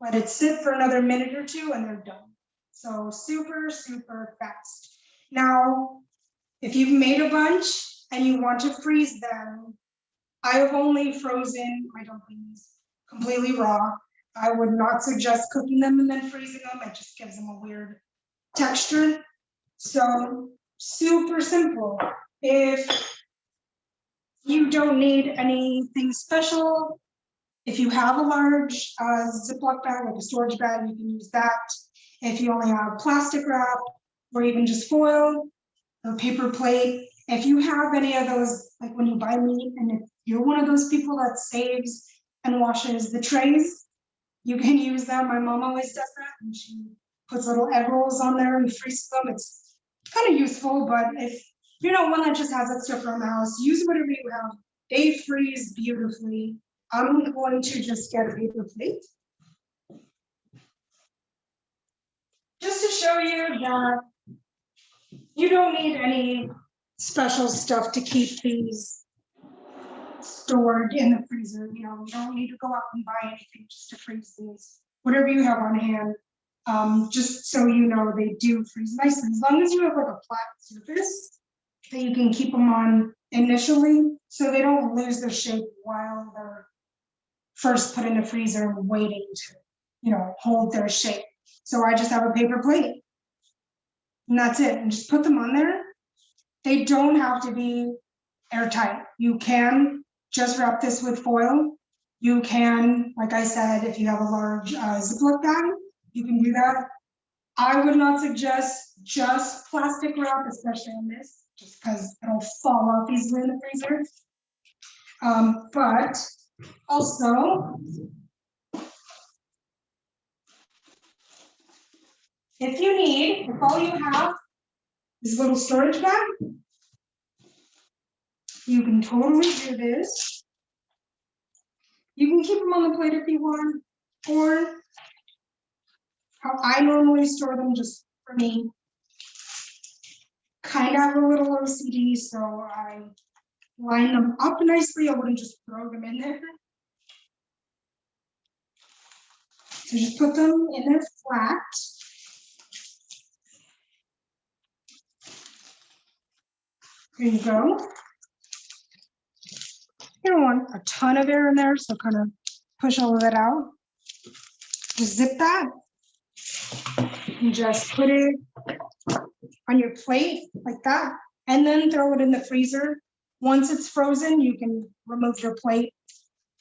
let it sit for another minute or two, and they're done. So super, super fast. Now, if you've made a bunch and you want to freeze them, I have only frozen my dumplings completely raw. I would not suggest cooking them and then freezing them. It just gives them a weird texture. So super simple. If you don't need anything special, if you have a large Ziploc bag, like a storage bag, you can use that. If you only have plastic wrap or even just foil or paper plate, if you have any of those, like when you buy meat, and if you're one of those people that saves and washes the trays, you can use them. My mom always does that, and she puts little egg rolls on there and freezes them. It's kind of useful, but if you're not one that just has that stuff around the house, use whatever you have. They freeze beautifully. I'm going to just get a paper plate. Just to show you that you don't need any special stuff to keep these stored in the freezer. You know, you don't need to go out and buy anything just to freeze these. Whatever you have on hand, just so you know, they do freeze nicely. As long as you have like a flat surface that you can keep them on initially, so they don't lose their shape while they're first put in the freezer and waiting to, you know, hold their shape. So I just have a paper plate, and that's it. And just put them on there. They don't have to be airtight. You can just wrap this with foil. You can, like I said, if you have a large Ziploc bag, you can do that. I would not suggest just plastic wrap, especially on this, just because it'll fall off easily in the freezer. But also, if all you have is a little storage bag, you can totally do this. You can keep them on the plate if you want, or how I normally store them just for me. Kind of have a little OCD, so I line them up nicely. I wouldn't just throw them in there. So just put them in there flat. There you go. You don't want a ton of air in there, so kind of push all of that out. Just zip that. You just put it on your plate like that, and then throw it in the freezer. Once it's frozen, you can remove your plate,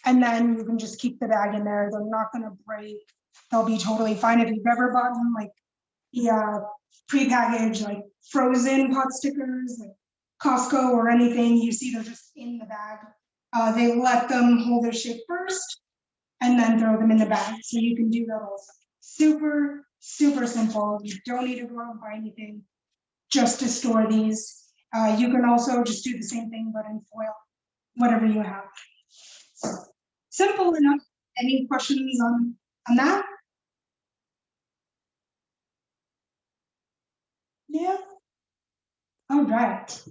and then you can just keep the bag in there. They're not gonna break. They'll be totally fine. If you've ever bought them like the pre-packaged, like frozen pot stickers, like Costco or anything, you see they're just in the bag. They let them hold their shape first and then throw them in the bag. So you can do that also. Super, super simple. You don't need to go out and buy anything just to store these. You can also just do the same thing, but in foil, whatever you have. So, simple enough. Any questions on that? Yeah. All right.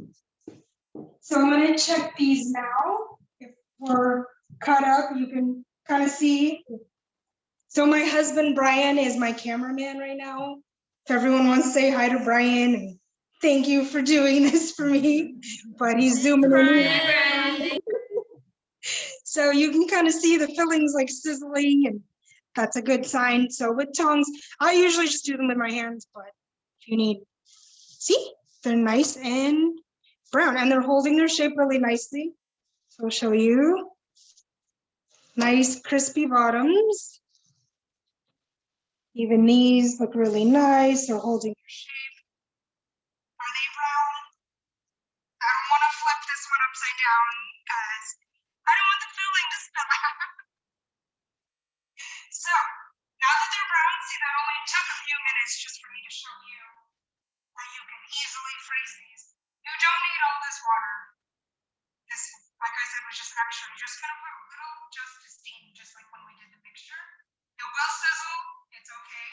So I'm going to check these now. If we're cut up, you can kind of see. So my husband, Brian, is my cameraman right now. If everyone wants to say hi to Brian, and thank you for doing this for me, but he's zooming in. So you can kind of see the fillings like sizzling, and that's a good sign. So with tongs, I usually just do them with my hands, but if you need, see, they're nice and brown, and they're holding their shape really nicely. So I'll show you. Nice crispy bottoms. Even these look really nice. They're holding their shape. Are they brown? I don't want to flip this one upside down because I don't want the filling to spill out. So now that they're brown, see, that only took a few minutes just for me to show you that you can easily freeze these. You don't need all this water. This, like I said, was just extra. You're just gonna put a little just to steam, just like when we did the mixture. It will sizzle. It's okay.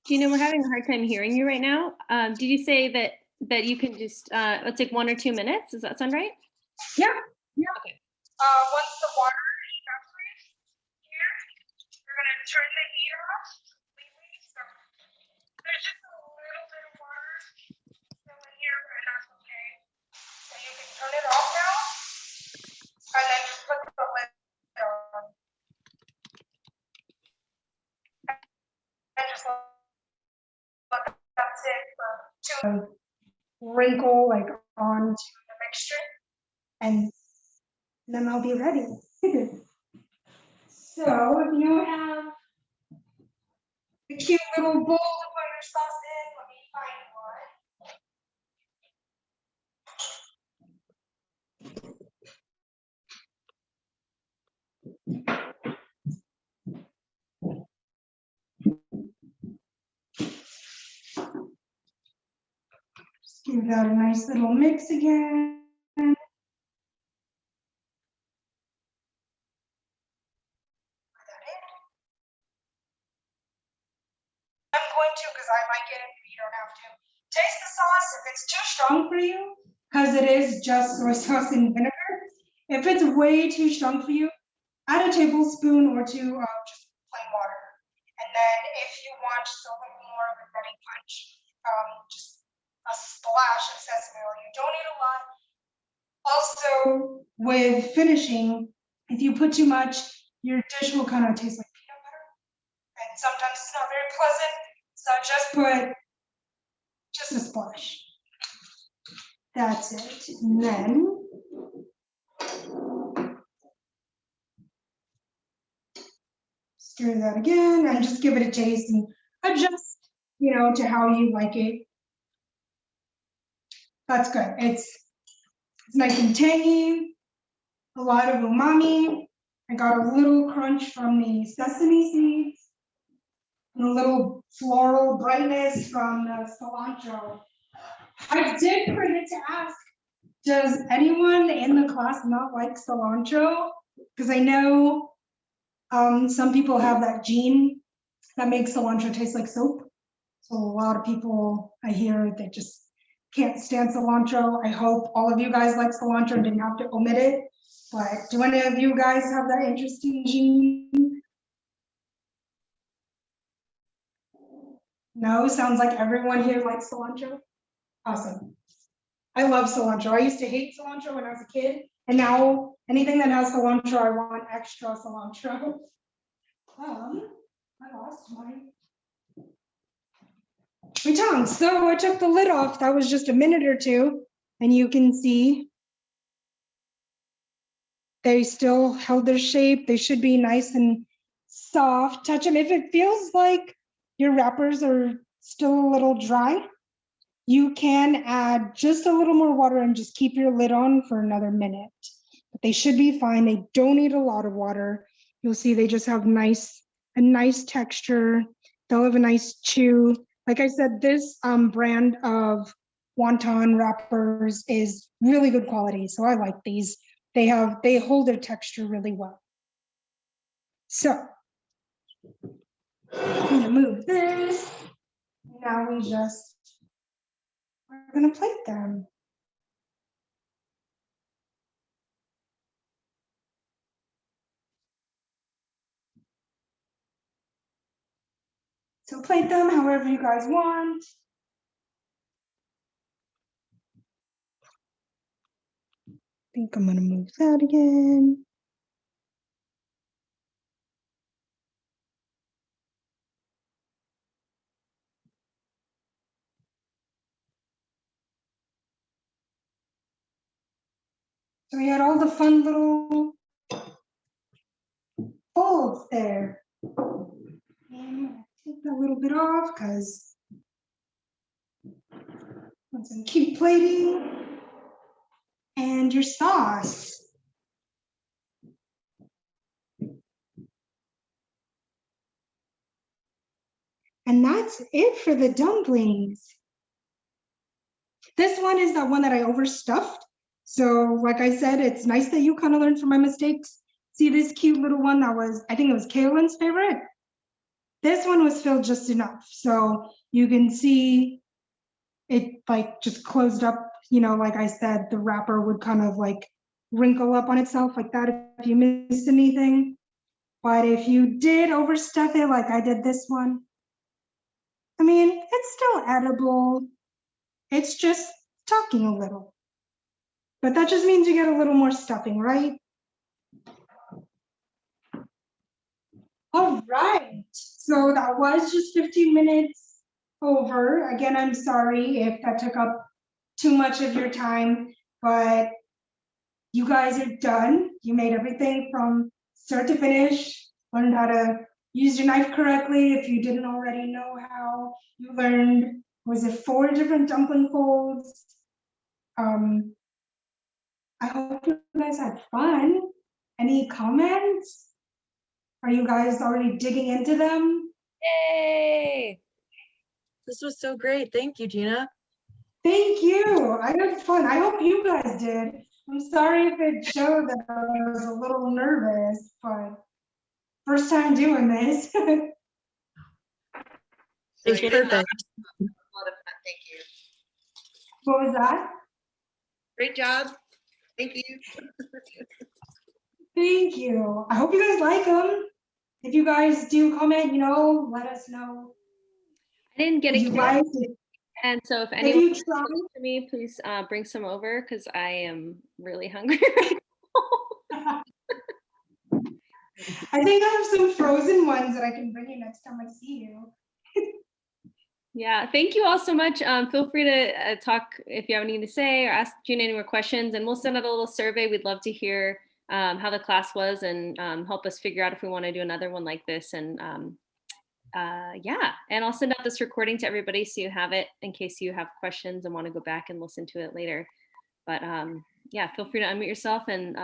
Gina, we're having a hard time hearing you right now. Did you say that you can just let's take 1 or 2 minutes? Does that sound right? Yeah, yeah. Once the water evaporates here, you're gonna turn the heat off completely. So there's just a little bit of water still in here, but that's okay. So you can turn it off now, and then just put the lid on. And just let that sit for 2 wrinkle like onto the mixture, and then I'll be ready. So if you have a cute little bowl to put your sauce in, let me find one. Just give that a nice little mix again. I'm going to, because I like it, you don't have to. Taste the sauce. If it's too strong for you, because it is just soy sauce and vinegar, if it's way too strong for you, add a tablespoon or two of just plain water. And then if you want just a little more of a nutty punch, just a splash of sesame oil. You don't need a lot. Also, with finishing, if you put too much, your dish will kind of taste like peanut butter. And sometimes it's not very pleasant. So just put just a splash. That's it. And then stir that again and just give it a taste and adjust, to how you like it. That's good. It's nice and tangy, a lot of umami. I got a little crunch from the sesame seeds and a little floral brightness from the cilantro. I did forget to ask, does anyone in the class not like cilantro? Because I know some people have that gene that makes cilantro taste like soap. So a lot of people I hear they just can't stand cilantro. I hope all of you guys like cilantro and didn't have to omit it. But do any of you guys have that interesting gene? No, sounds like everyone here likes cilantro. Awesome. I love cilantro. I used to hate cilantro when I was a kid, and now anything that has cilantro, I want extra cilantro. I lost my tongs. So I took the lid off. That was just a minute or two, and you can see they still held their shape. They should be nice and soft. Touch them. If it feels like your wrappers are still a little dry, you can add just a little more water and just keep your lid on for another minute. But they should be fine. They don't need a lot of water. You'll see they just have a nice texture. They'll have a nice chew. Like I said, this brand of wonton wrappers is really good quality. So I like these. They hold their texture really well. So I'm gonna move this. Now we're gonna plate them. So plate them however you guys want. think I'm gonna move that again. So we had all the fun little folds there. And take that little bit off because want some cute plating. And your sauce. And that's it for the dumplings. This one is the one that I overstuffed. So like I said, it's nice that you kind of learned from my mistakes. See this cute little one that was, I think it was Kaylin's favorite. This one was filled just enough. So you can see it like just closed up, you know, like I said, the wrapper would kind of like wrinkle up on itself like that if you missed anything. But if you did overstuff it like I did this one, I mean, it's still edible. It's just talking a little. But that just means you get a little more stuffing, right? All right, so that was just 15 minutes over. Again, I'm sorry if that took up too much of your time, but you guys are done. You made everything from start to finish, learned how to use your knife correctly if you didn't already know how. You learned, was it 4 different dumpling folds? I hope you guys had fun. Any comments? Are you guys already digging into them? Yay! This was so great. Thank you, Gina. Thank you. I had fun. I hope you guys did. I'm sorry if it showed that I was a little nervous, but first time doing this. It's Great. perfect. A lot of fun. Thank you. What was that? Great job. Thank you. Thank you. I hope you guys like them. If you guys do comment, you know, let us know. I didn't get If a you cake, like, and so if if anyone you wants to try, give it to me, please bring some over because I am really hungry. I think I have some frozen ones that I can bring you next time I see you. Yeah, thank you all so much. Feel free to talk if you have anything to say or ask Gina any more questions, and we'll send out a little survey. We'd love to hear how the class was and help us figure out if we want to do another one like this. And yeah, and I'll send out this recording to everybody so you have it in case you have questions and want to go back and listen to it later. But yeah, feel free to unmute yourself. And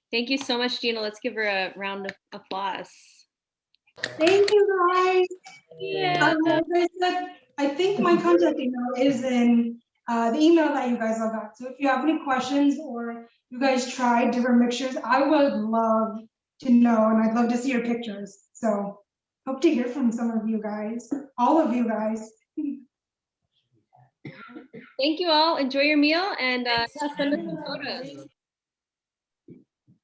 thank you so much, Gina. Let's give her a round of applause. Thank you guys. Yeah. As I said, I think my contact email is in the email that you guys all got. So if you have any questions or you guys tried different mixtures, I would love to know, and I'd love to see your pictures. So hope to hear from some of you guys, all of you guys. Thank you all. Enjoy your meal and yeah, send us some photos.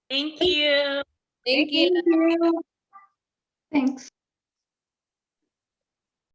Thank you. Thank you. Thank you. Thanks.